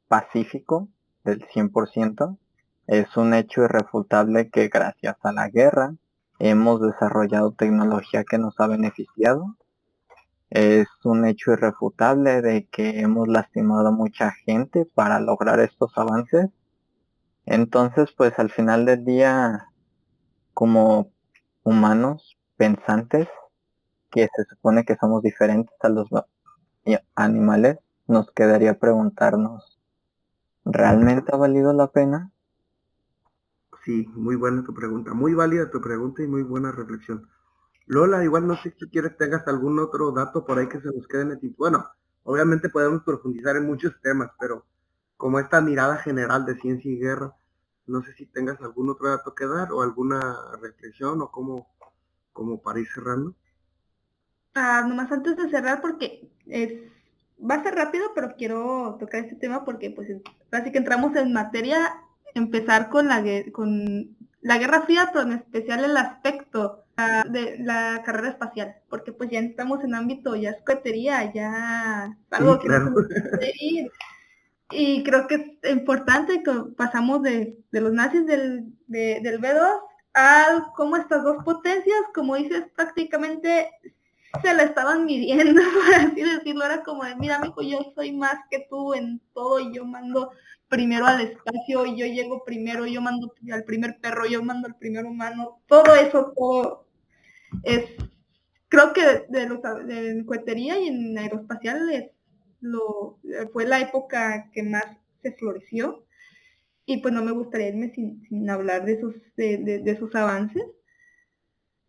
S3: pacífico del 100%. Es un hecho irrefutable que gracias a la guerra hemos desarrollado tecnología que nos ha beneficiado. Es un hecho irrefutable de que hemos lastimado a mucha gente para lograr estos avances. Entonces, pues al final del día, como humanos pensantes, que se supone que somos diferentes a los animales, nos quedaría preguntarnos, ¿realmente ha valido la pena?
S2: Sí, muy buena tu pregunta, muy válida tu pregunta y muy buena reflexión. Lola, igual no sé si quieres tengas algún otro dato por ahí que se nos quede en el tintero. Bueno, obviamente podemos profundizar en muchos temas, pero como esta mirada general de ciencia y guerra, no sé si tengas algún otro dato que dar o alguna reflexión o como para ir cerrando.
S4: Nomás antes de cerrar, porque va a ser rápido, pero quiero tocar este tema porque pues así que entramos en materia, empezar con con la Guerra Fría, pero en especial el aspecto de la carrera espacial, porque pues ya entramos en ámbito, ya es cohetería, ya es algo
S2: Sí,
S4: que no se
S2: claro.
S4: nos puede ir. Y creo que es importante que pasamos de los nazis del B2 a cómo estas dos potencias, como dices, prácticamente se la estaban midiendo, por así decirlo. Era como de, mira, mijo, yo soy más que tú en todo y yo mando primero al espacio y yo llego primero, yo mando al primer perro, yo mando al primer humano. Todo eso, todo es, creo que de cohetería y en aeroespacial fue la época que más se floreció. Y pues no me gustaría irme sin hablar de esos avances.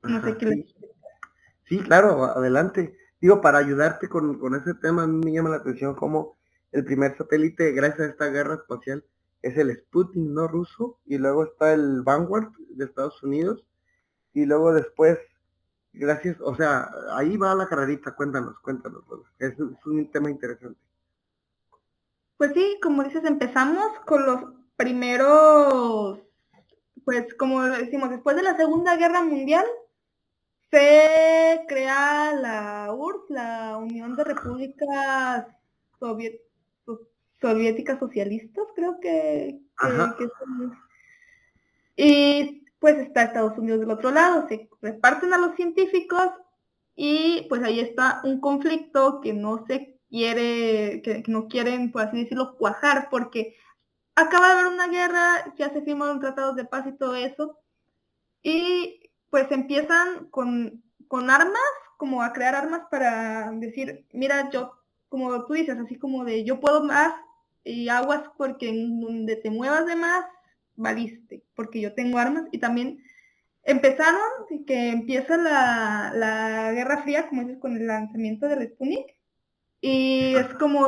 S4: No sé
S2: Ajá,
S4: qué
S2: sí.
S4: les...
S2: Sí, claro, adelante. Digo, para ayudarte con ese tema, a mí me llama la atención cómo el primer satélite, gracias a esta guerra espacial, es el Sputnik, ¿no? Ruso, y luego está el Vanguard de Estados Unidos, y luego después, gracias, o sea, ahí va la carrerita, cuéntanos, Lola. Es un tema interesante.
S4: Pues sí, como dices, empezamos con los primeros, pues como decimos, después de la Segunda Guerra Mundial, se crea la URSS, la Unión de Repúblicas Soviet- Soviéticas Socialistas, creo
S2: Ajá,
S4: que son. Y pues está Estados Unidos del otro lado, se reparten a los científicos y pues ahí está un conflicto que no se quiere, que no quieren, por así decirlo, cuajar, porque acaba de haber una guerra, ya se firmaron tratados de paz y todo eso, y pues empiezan con armas, como a crear armas para decir, mira, yo, como tú dices, así como de yo puedo más y aguas porque en donde te muevas de más, valiste, porque yo tengo armas. Y también empezaron, que empieza la Guerra Fría, como dices, con el lanzamiento del Sputnik, y es como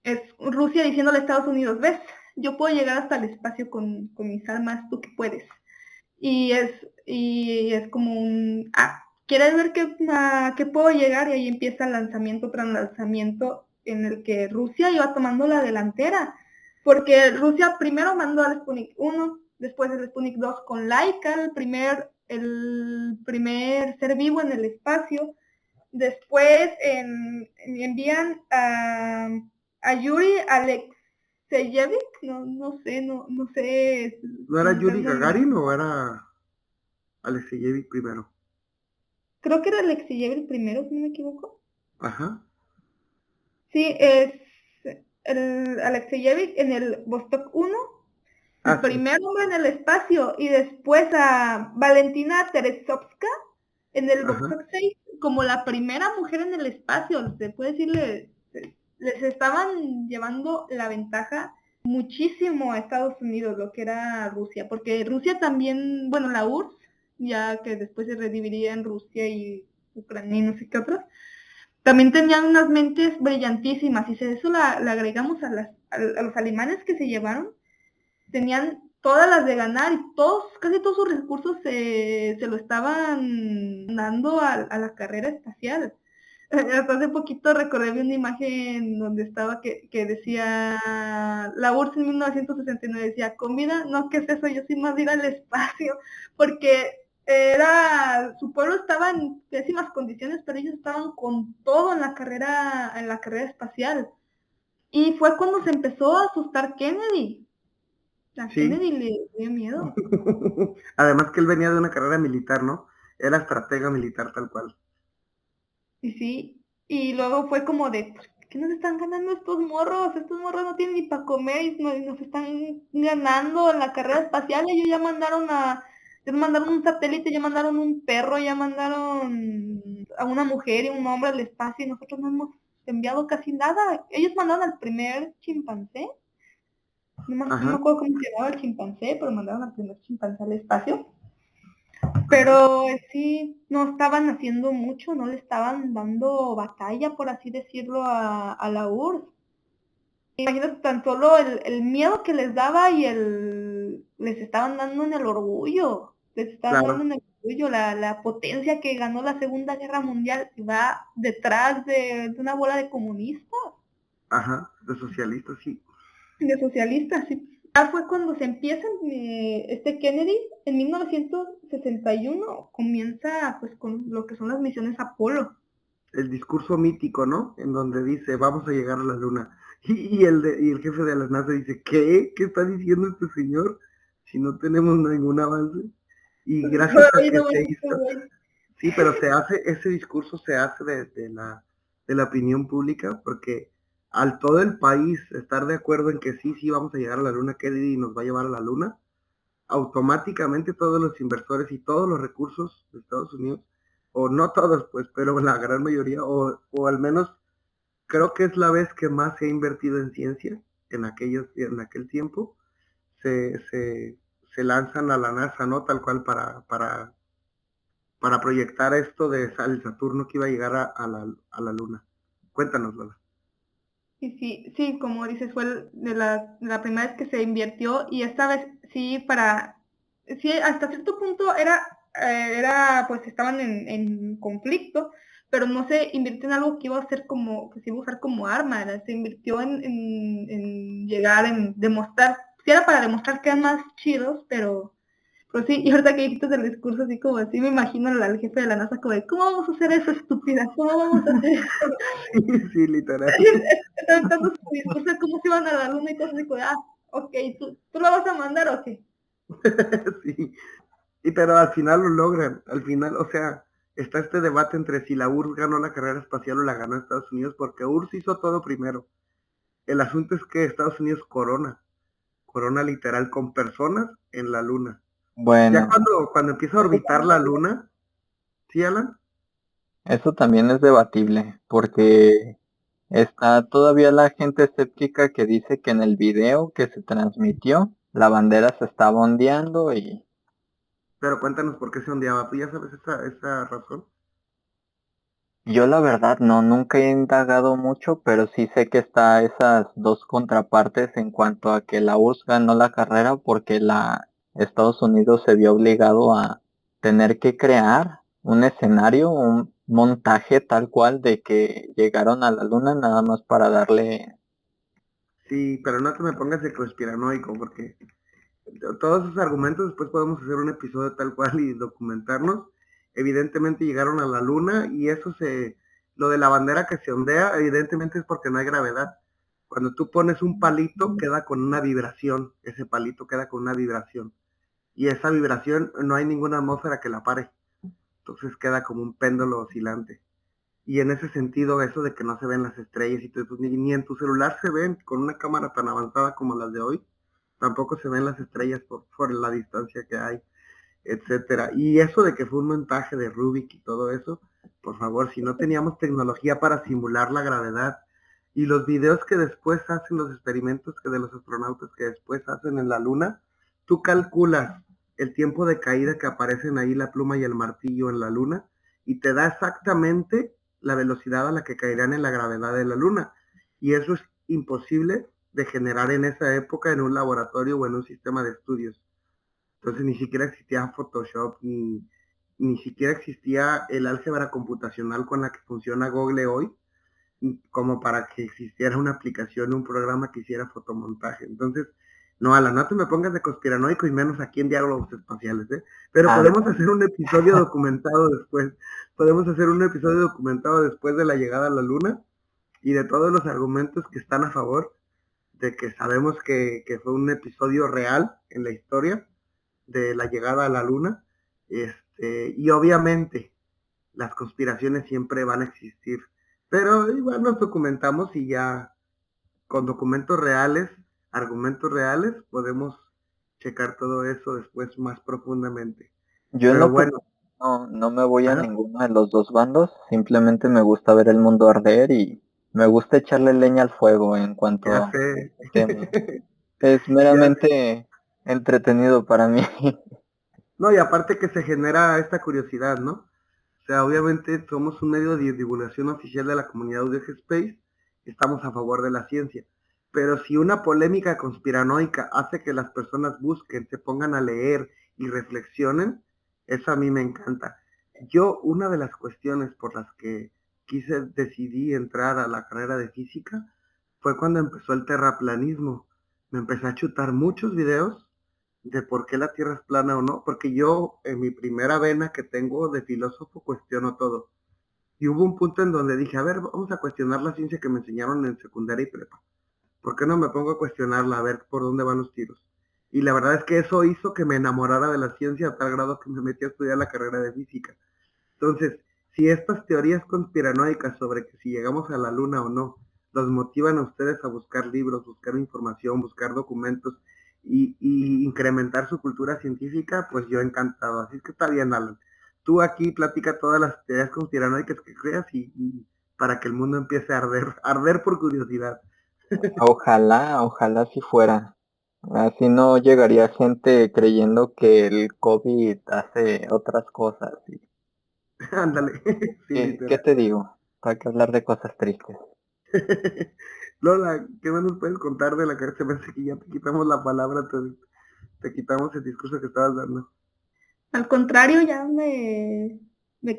S4: es Rusia diciéndole a Estados Unidos, ves, yo puedo llegar hasta el espacio con mis armas, tú que puedes. Y es como ¿quieres ver a qué puedo llegar? Y ahí empieza el lanzamiento tras lanzamiento en el que Rusia iba tomando la delantera, porque Rusia primero mandó al Sputnik 1, después el Sputnik 2 con Laika, el primer ser vivo en el espacio, después envían a Yuri Alexeyevich, no sé
S2: ¿no era
S4: pronunciar
S2: Yuri
S4: el nombre.
S2: Gagarin o era Alexeyevic primero?
S4: Creo que era Alexeyev el primero, si no me equivoco.
S2: Ajá,
S4: Sí, es el Alexeyev en el Vostok 1, el
S2: sí,
S4: primer hombre en el espacio, y después a Valentina Tereshkovska en el
S2: ajá,
S4: Vostok 6 como la primera mujer en el espacio. Se puede decirle, les estaban llevando la ventaja muchísimo a Estados Unidos, lo que era Rusia, porque Rusia también, bueno, la URSS, ya que después se redividiría en Rusia y Ucrania y no sé qué otros, también tenían unas mentes brillantísimas, y si eso le agregamos a los alemanes que se llevaron, tenían todas las de ganar y casi todos sus recursos se lo estaban dando a la carrera espacial. Hasta hace poquito recordé una imagen donde estaba que decía la URSS en 1969, decía, con vida, no, ¿qué es eso? Yo sí más ir al espacio, porque su pueblo estaba en pésimas condiciones, pero ellos estaban con todo en la carrera espacial. Y fue cuando se empezó a asustar Kennedy. A
S2: sí.
S4: Kennedy le dio miedo.
S2: Además que él venía de una carrera militar, ¿no? Era estratega militar tal cual.
S4: Y sí, y luego fue como de, pues, ¿qué nos están ganando estos morros? Estos morros no tienen ni para comer y nos están ganando en la carrera espacial. Ellos ya mandaron un satélite, ya mandaron un perro, ya mandaron a una mujer y un hombre al espacio y nosotros no hemos enviado casi nada. Ellos mandaron al primer chimpancé, no me
S2: Ajá,
S4: acuerdo cómo se llamaba el chimpancé, pero mandaron al primer chimpancé al espacio.
S2: ajá.
S4: Pero sí, no estaban haciendo mucho, no le estaban dando batalla, por así decirlo, a la URSS. Imagínate tan solo el miedo que les daba y les estaban dando en el orgullo, les estaban dando
S2: Claro,
S4: en el orgullo, la potencia que ganó la Segunda Guerra Mundial va detrás de una bola de comunistas,
S2: ajá, de socialistas, sí.
S4: de socialistas, sí. Ya fue cuando se empieza Kennedy, en 1961 comienza pues con lo que son las misiones Apolo.
S2: El discurso mítico, ¿no? En donde dice, vamos a llegar a la luna. Y el jefe de la NASA dice, ¿qué? ¿Qué está diciendo este señor? Si no tenemos ningún avance. Y gracias a
S4: Ay,
S2: que
S4: no,
S2: se
S4: este
S2: hizo,
S4: güey.
S2: Sí, pero ese discurso se hace de la opinión pública, porque al todo el país estar de acuerdo en que sí, sí vamos a llegar a la luna, Kennedy nos va a llevar a la luna, automáticamente todos los inversores y todos los recursos de Estados Unidos, o no todos pues, pero la gran mayoría, o al menos creo que es la vez que más se ha invertido en ciencia en aquel tiempo, se lanzan a la NASA, ¿no? Tal cual para proyectar esto de el Saturno que iba a llegar a la Luna. Cuéntanos, Lola.
S4: Y sí, sí, como dices, fue la primera vez que se invirtió y esta vez sí sí, hasta cierto punto pues estaban en conflicto, pero no se invirtió en algo que iba a ser que se iba a usar como arma, se invirtió en llegar, en demostrar, sí era para demostrar que eran más chidos, pero sí, y ahorita que dijiste el discurso así como así, me imagino al jefe de la NASA como de, ¿cómo vamos a hacer eso, estúpida? ¿Cómo vamos a hacer eso?
S2: Sí, literal.
S4: Estaban dando su discurso de cómo se iban a la luna y cosas así como, ok, ¿tú lo vas a mandar o qué?
S2: Sí, pero al final lo logran, al final, o sea, está este debate entre si la URSS ganó la carrera espacial o la ganó Estados Unidos, porque URSS hizo todo primero. El asunto es que Estados Unidos corona literal con personas en la luna. Ya
S3: Bueno,
S2: cuando empieza a orbitar la luna, ¿sí, Alan?
S3: eso también es debatible, porque está todavía la gente escéptica que dice que en el video que se transmitió, la bandera se estaba ondeando y
S2: Pero cuéntanos por qué se ondeaba. ¿Tú ya sabes esa razón?
S3: yo la verdad no, nunca he indagado mucho, pero sí sé que está esas dos contrapartes en cuanto a que la URSS ganó la carrera porque la Estados Unidos se vio obligado a tener que crear un escenario, un montaje tal cual de que llegaron a la luna nada más para darle.
S2: Sí, pero no te me pongas de conspiranoico, porque todos esos argumentos después podemos hacer un episodio tal cual y documentarnos. Evidentemente llegaron a la luna y lo de la bandera que se ondea, evidentemente es porque no hay gravedad. Cuando tú pones un palito, queda con una vibración, ese palito queda con una vibración. Y esa vibración no hay ninguna atmósfera que la pare. Entonces queda como un péndulo oscilante. Y en ese sentido, eso de que no se ven las estrellas y todo eso, ni en tu celular se ven con una cámara tan avanzada como las de hoy, tampoco se ven las estrellas por la distancia que hay, etcétera. Y eso de que fue un montaje de Rubik y todo eso, por favor, si no teníamos tecnología para simular la gravedad y los videos que después hacen, los experimentos que de los astronautas que después hacen en la luna, tú calculas el tiempo de caída que aparecen ahí la pluma y el martillo en la luna y te da exactamente la velocidad a la que caerán en la gravedad de la luna. Y eso es imposible de generar en esa época en un laboratorio o en un sistema de estudios. Entonces ni siquiera existía Photoshop, ni siquiera existía el álgebra computacional con la que funciona Google hoy, como para que existiera una aplicación, un programa que hiciera fotomontaje. Entonces, no, Alan, no te me pongas de conspiranoico y menos aquí en Diálogos Espaciales, ¿eh? Pero
S3: Ah,
S2: podemos hacer un episodio documentado después. Podemos hacer un episodio documentado después de la llegada a la Luna y de todos los argumentos que están a favor de que sabemos que fue un episodio real en la historia de la llegada a la Luna. Y obviamente las conspiraciones siempre van a existir, pero igual nos documentamos y ya con documentos reales, argumentos reales, podemos checar todo eso después más profundamente.
S3: yo en
S2: Pero
S3: lo
S2: bueno,
S3: personal no me voy a
S2: ajá,
S3: ninguno de los dos bandos, simplemente me gusta ver el mundo arder y me gusta echarle leña al fuego en cuanto
S2: ya
S3: a
S2: sé,
S3: temas. Es
S2: ya sé.
S3: meramente entretenido para mí.
S2: No, y aparte que se genera esta curiosidad, ¿no? O sea, obviamente somos un medio de divulgación oficial de la comunidad UDG Space, estamos a favor de la ciencia. Pero si una polémica conspiranoica hace que las personas busquen, se pongan a leer y reflexionen, eso a mí me encanta. Yo, una de las cuestiones por las que decidí entrar a la carrera de física fue cuando empezó el terraplanismo. Me empecé a chutar muchos videos de por qué la Tierra es plana o no, porque yo en mi primera vena que tengo de filósofo cuestiono todo. Y hubo un punto en donde dije, a ver, vamos a cuestionar la ciencia que me enseñaron en secundaria y prepa. ¿Por qué no me pongo a cuestionarla, a ver por dónde van los tiros? Y la verdad es que eso hizo que me enamorara de la ciencia a tal grado que me metí a estudiar la carrera de física. Entonces, si estas teorías conspiranoicas sobre que si llegamos a la luna o no, los motivan a ustedes a buscar libros, buscar información, buscar documentos y incrementar su cultura científica, pues yo encantado. Así es que está bien, Alan. Tú aquí platica todas las teorías conspiranoicas que creas y para que el mundo empiece a arder por curiosidad.
S3: Ojalá si fuera. Así no llegaría gente creyendo que el COVID hace otras cosas.
S2: Ándale, sí,
S3: ¿Qué
S2: literal.
S3: te digo? ¿Para qué hablar de cosas tristes?
S2: Lola, ¿qué más nos puedes contar de la cárcel? Se me hace que ya te quitamos la palabra, te quitamos el discurso que estabas dando.
S4: Al contrario, ya me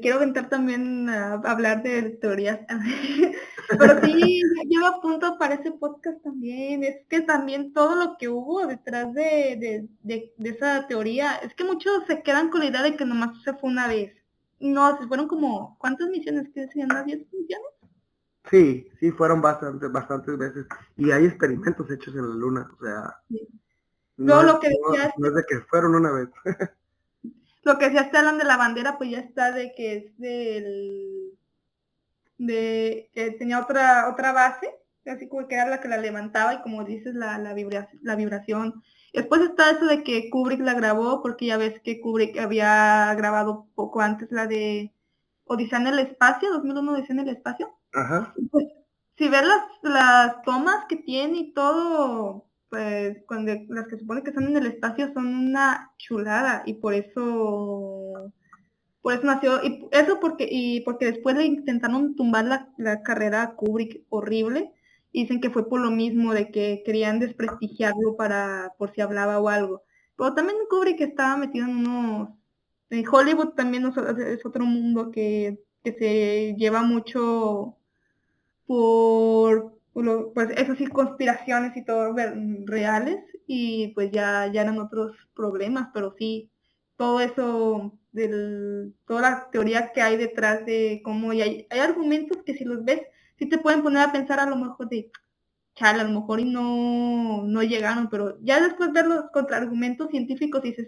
S4: quiero aventar también a hablar de teorías. Pero sí, llevo a punto para ese podcast también. Es que también todo lo que hubo detrás de esa teoría, es que muchos se quedan con la idea de que nomás se fue una vez. No, se fueron como, ¿cuántas misiones? ¿Qué decían? ¿Unas 10 misiones?
S2: Sí, fueron bastantes veces. Y hay experimentos hechos en la luna, o sea,
S4: Sí.
S2: no
S4: Luego
S2: es,
S4: lo que
S2: no,
S4: decía
S2: no es de que fueron una vez.
S4: Lo que decía este Alan de la bandera, pues ya está de que es de que tenía otra base, así como que era la que la levantaba y como dices, la vibración. Después está eso de que Kubrick la grabó, porque ya ves que Kubrick había grabado poco antes la de Odisea en el espacio, 2001 Odisea en el espacio.
S2: Ajá.
S4: Pues, si ves las tomas que tiene y todo, pues cuando las que supone que están en el espacio son una chulada y por eso nació, y eso porque después le intentaron tumbar la carrera a Kubrick horrible, y dicen que fue por lo mismo, de que querían desprestigiarlo por si hablaba o algo. Pero también Kubrick estaba metido en Hollywood también es otro mundo que se lleva mucho pues eso sí, conspiraciones y todo reales, y pues ya eran otros problemas, pero sí, todo eso, toda la teoría que hay detrás de cómo, y hay argumentos que si los ves, sí te pueden poner a pensar a lo mejor de, chale, a lo mejor y no llegaron, pero ya después ver los contraargumentos científicos dices,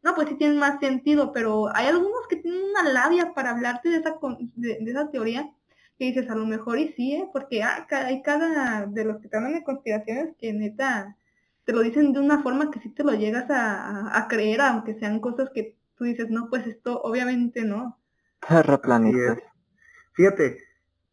S4: no, pues sí tienen más sentido, pero hay algunos que tienen una labia para hablarte de esa teoría, que dices, a lo mejor y sí, porque hay cada de los que te hablan de conspiraciones que neta te lo dicen de una forma que sí te lo llegas a creer, aunque sean cosas que tú dices, no, pues esto obviamente no.
S2: Así es.
S3: Terraplanistas.
S2: Fíjate,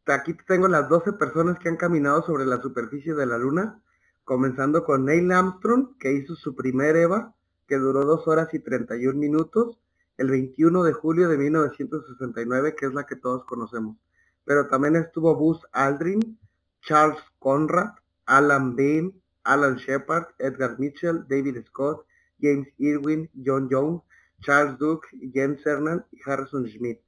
S2: aquí tengo las 12 personas que han caminado sobre la superficie de la luna, comenzando con Neil Armstrong, que hizo su primer EVA, que duró 2 horas y 31 minutos, el 21 de julio de 1969, que es la que todos conocemos. Pero también estuvo Buzz Aldrin, Charles Conrad, Alan Bean, Alan Shepard, Edgar Mitchell, David Scott, James Irwin, John Young, Charles Duke, James Cernan y Harrison Schmitt.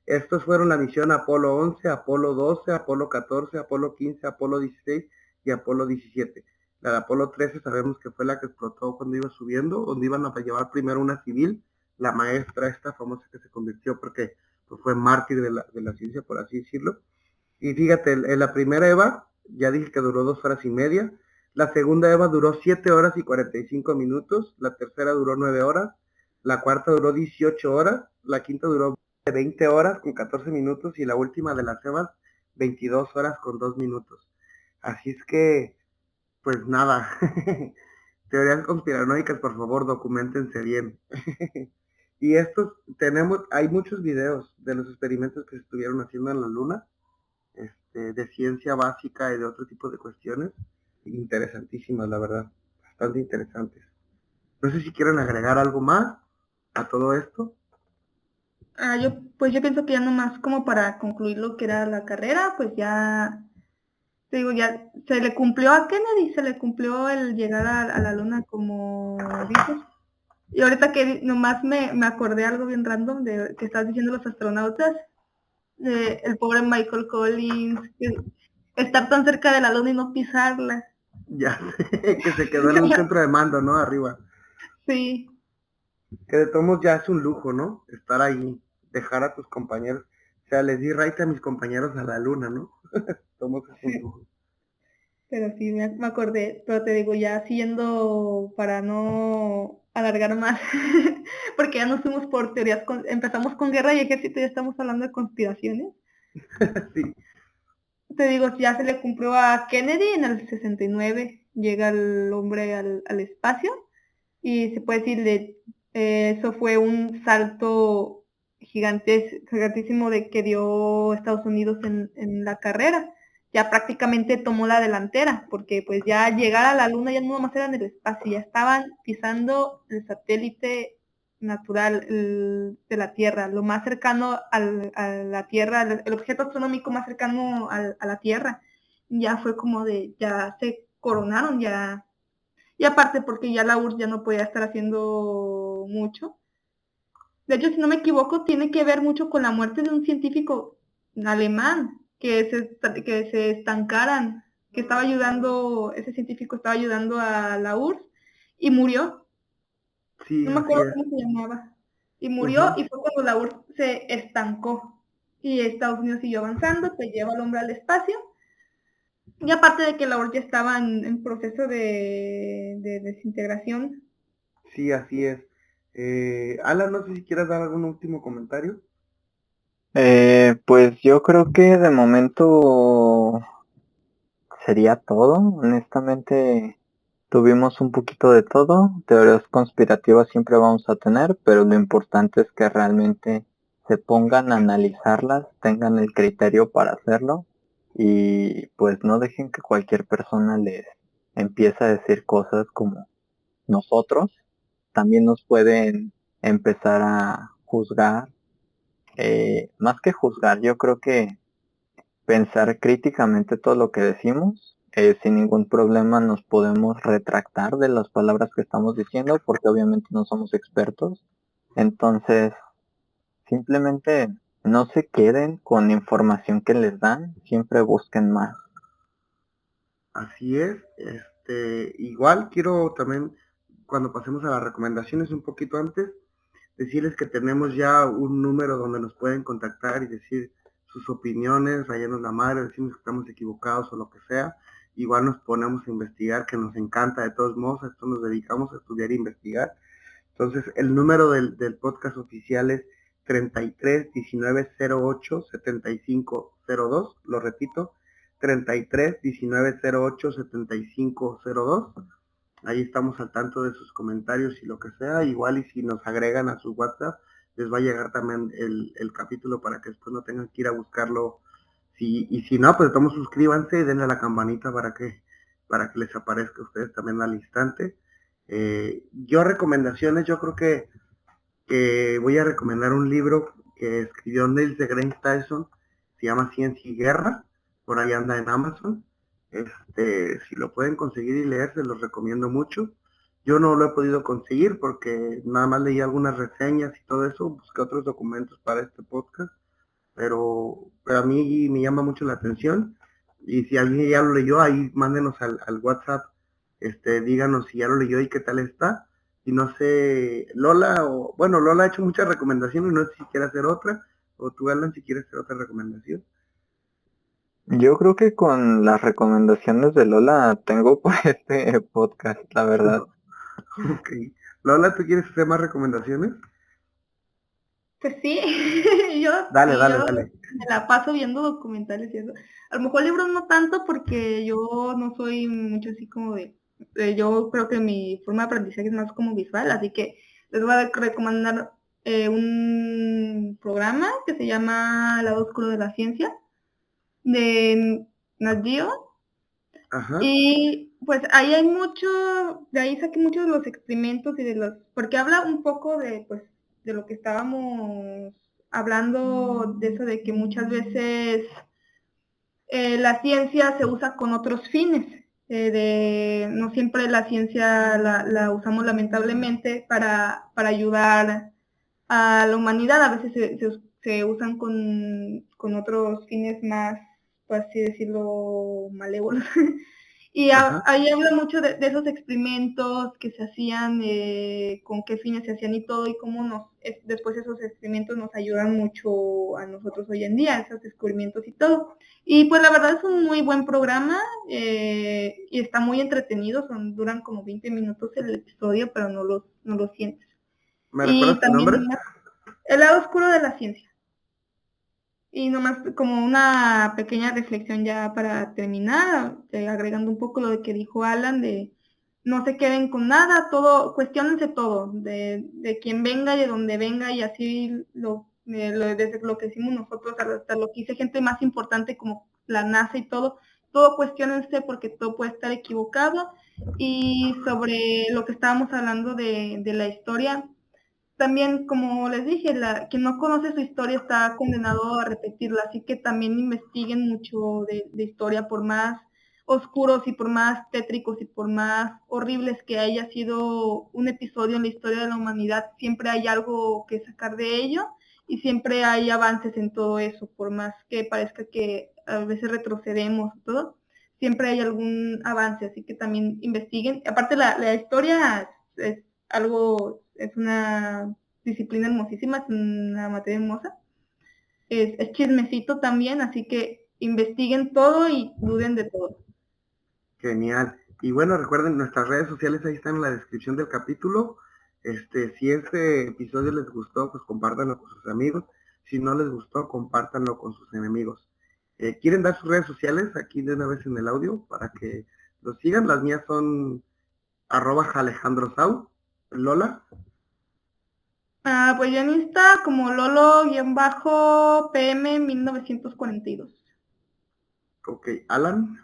S2: Estos fueron la misión Apolo 11, Apolo 12, Apolo 14, Apolo 15, Apolo 16 y Apolo 17. La de Apolo 13 sabemos que fue la que explotó cuando iba subiendo, donde iban a llevar primero una civil, la maestra esta famosa que se convirtió porque pues, fue mártir de la ciencia, por así decirlo. Y fíjate, en la primera EVA, ya dije que duró 2 horas y media, la segunda EVA duró 7 horas y 45 minutos, la tercera duró 9 horas, la cuarta duró 18 horas, la quinta duró 20 horas con 14 minutos y la última de las EVAs 22 horas con 2 minutos. Así es que, pues nada, teorías conspiranoicas, por favor, documentense bien. Y hay muchos videos de los experimentos que se estuvieron haciendo en la luna, de ciencia básica y de otro tipo de cuestiones, interesantísimas, la verdad, bastante interesantes. No sé si quieren agregar algo más a todo esto.
S4: Pues yo pienso que ya nomás como para concluir lo que era la carrera, pues ya, te digo, ya se le cumplió a Kennedy, se le cumplió el llegar a la luna como dices. Y ahorita que nomás me acordé algo bien random de que estás diciendo los astronautas, el pobre Michael Collins, que estar tan cerca de la luna y no pisarla.
S2: Ya que se quedó en un centro de mando, ¿no? Arriba.
S4: Sí,
S2: Que de todos modos ya es un lujo, ¿no? Estar ahí, dejar a tus compañeros. O sea, les di right a mis compañeros a la luna, ¿no? Todos es un lujo.
S4: Pero sí, me acordé, pero te digo, ya siguiendo para no alargar más, porque ya nos fuimos por teorías, empezamos con guerra y ejército y ya estamos hablando de conspiraciones.
S2: Sí,
S4: Te digo, ya se le cumplió a Kennedy en el 69, llega el hombre al espacio y se puede decir eso fue un salto gigantísimo de que dio Estados Unidos en la carrera. Ya prácticamente tomó la delantera, porque pues ya llegar a la luna ya no más era en el espacio, ya estaban pisando el satélite natural de la Tierra, lo más cercano a la Tierra, el objeto astronómico más cercano a la Tierra. Ya fue como de, ya se coronaron, ya. Y aparte porque ya la URSS ya no podía estar haciendo mucho. De hecho, si no me equivoco, tiene que ver mucho con la muerte de un científico alemán, que se estancaran, que estaba ayudando, ese científico estaba ayudando a la URSS y murió.
S2: sí,
S4: No me
S2: así
S4: acuerdo
S2: es.
S4: cómo se llamaba. Y murió
S2: Ujú.
S4: y fue cuando la URSS se estancó. Y Estados Unidos siguió avanzando, se lleva al hombre al espacio. Y aparte de que la URSS ya estaba en proceso de desintegración.
S2: Sí, así es. Alan, no sé si quieres dar algún último comentario.
S3: Pues yo creo que de momento sería todo. Honestamente, tuvimos un poquito de todo. Teorías conspirativas siempre vamos a tener, pero lo importante es que realmente se pongan a analizarlas, tengan el criterio para hacerlo y pues no dejen que cualquier persona les empiece a decir cosas como nosotros. También nos pueden empezar a juzgar. Más que juzgar, yo creo que pensar críticamente todo lo que decimos. Sin ningún problema nos podemos retractar de las palabras que estamos diciendo porque obviamente no somos expertos. Entonces, simplemente no se queden con información que les dan, siempre busquen más.
S2: Así es. Igual quiero también, cuando pasemos a las recomendaciones un poquito antes, decirles que tenemos ya un número donde nos pueden contactar y decir sus opiniones, rayanos la madre, decimos que estamos equivocados o lo que sea. Igual nos ponemos a investigar, que nos encanta de todos modos, a esto nos dedicamos a estudiar e investigar. Entonces, el número del podcast oficial es 33 19 08 75 02, lo repito, 33 19 08 75 02. Ahí estamos al tanto de sus comentarios y lo que sea. Igual y si nos agregan a su WhatsApp, les va a llegar también el capítulo para que después no tengan que ir a buscarlo. Y si no, pues todos suscríbanse y denle a la campanita para que les aparezca a ustedes también al instante. Yo recomendaciones, yo creo que voy a recomendar un libro que escribió Neil deGrasse Tyson, se llama Ciencia y Guerra, por ahí anda en Amazon. Si lo pueden conseguir y leer, se los recomiendo mucho. Yo no lo he podido conseguir porque nada más leí algunas reseñas y todo eso, busqué otros documentos para este podcast, pero a mí me llama mucho la atención. Y si alguien ya lo leyó, ahí mándenos al WhatsApp, díganos si ya lo leyó y qué tal está. Y no sé, Lola, bueno, Lola ha hecho muchas recomendaciones, no sé si quiere hacer otra, o tú, Alan, si quieres hacer otra recomendación.
S3: Yo creo que con las recomendaciones de Lola tengo por este podcast, la verdad.
S2: Ok. Lola, ¿tú quieres hacer más recomendaciones?
S4: Pues sí, yo
S2: Dale,
S4: sí,
S2: dale,
S4: yo
S2: dale.
S4: me la paso viendo documentales y eso. A lo mejor libros no tanto porque yo no soy mucho así como yo creo que mi forma de aprendizaje es más como visual, así que les voy a recomendar un programa que se llama El lado oscuro de la ciencia de Nat Geo.
S2: Ajá.
S4: Y pues ahí hay mucho, de ahí saqué muchos de los experimentos y porque habla un poco de, pues, de lo que estábamos hablando, de eso de que muchas veces la ciencia se usa con otros fines, no siempre la ciencia la usamos lamentablemente para ayudar a la humanidad, a veces se usan con otros fines más, por así decirlo, malévolos. Y
S2: Ajá.
S4: ahí habla mucho de esos experimentos que se hacían, con qué fines se hacían y todo, y cómo después esos experimentos nos ayudan mucho a nosotros hoy en día, esos descubrimientos y todo. Y pues la verdad es un muy buen programa, y está muy entretenido, duran como 20 minutos el episodio, pero no lo sientes.
S2: ¿Me
S4: Y
S2: recuerdas tu nombre?
S4: también El lado oscuro de la ciencia. Y nomás como una pequeña reflexión ya para terminar, agregando un poco lo de que dijo Alan, de no se queden con nada, todo, cuestiónense todo, de quien venga y de donde venga, y así desde lo que decimos nosotros hasta lo que dice gente más importante como la NASA y todo cuestiónense porque todo puede estar equivocado. Y sobre lo que estábamos hablando de la historia, también, como les dije, quien no conoce su historia está condenado a repetirla, así que también investiguen mucho de historia, por más oscuros y por más tétricos y por más horribles que haya sido un episodio en la historia de la humanidad, siempre hay algo que sacar de ello y siempre hay avances en todo eso, por más que parezca que a veces retrocedemos todo, siempre hay algún avance, así que también investiguen. Aparte la historia es algo, es una disciplina hermosísima, es una materia hermosa, es chismecito también, así que investiguen todo y duden de todo.
S2: Genial. Y bueno, recuerden, nuestras redes sociales ahí están en la descripción del capítulo. Si este episodio les gustó, pues compártanlo con sus amigos. Si no les gustó, compártanlo con sus enemigos. ¿Quieren dar sus redes sociales aquí de una vez en el audio para que los sigan? Las mías son @alejandrosau. Lola.
S4: Pues yo en Insta como Lolo-PM1942.
S2: Ok, Alan.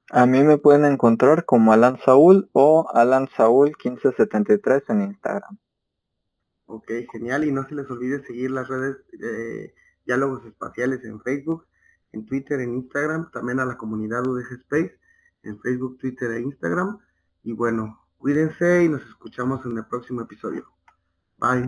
S3: A mí me pueden encontrar como Alan Saúl o Alan Saúl 1573 en Instagram.
S2: Ok, genial. Y no se les olvide seguir las redes Diálogos Espaciales en Facebook, en Twitter, en Instagram, también a la comunidad UDG Space, en Facebook, Twitter e Instagram. Y bueno, cuídense y nos escuchamos en el próximo episodio. Bye.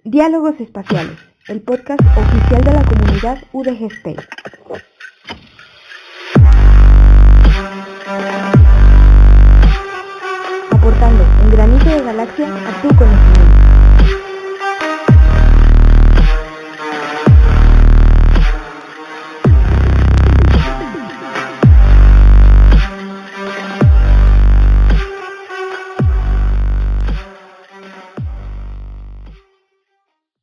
S1: Diálogos Espaciales, el podcast oficial de la comunidad UDG Space. Aportando un granito de galaxia a tu conocimiento.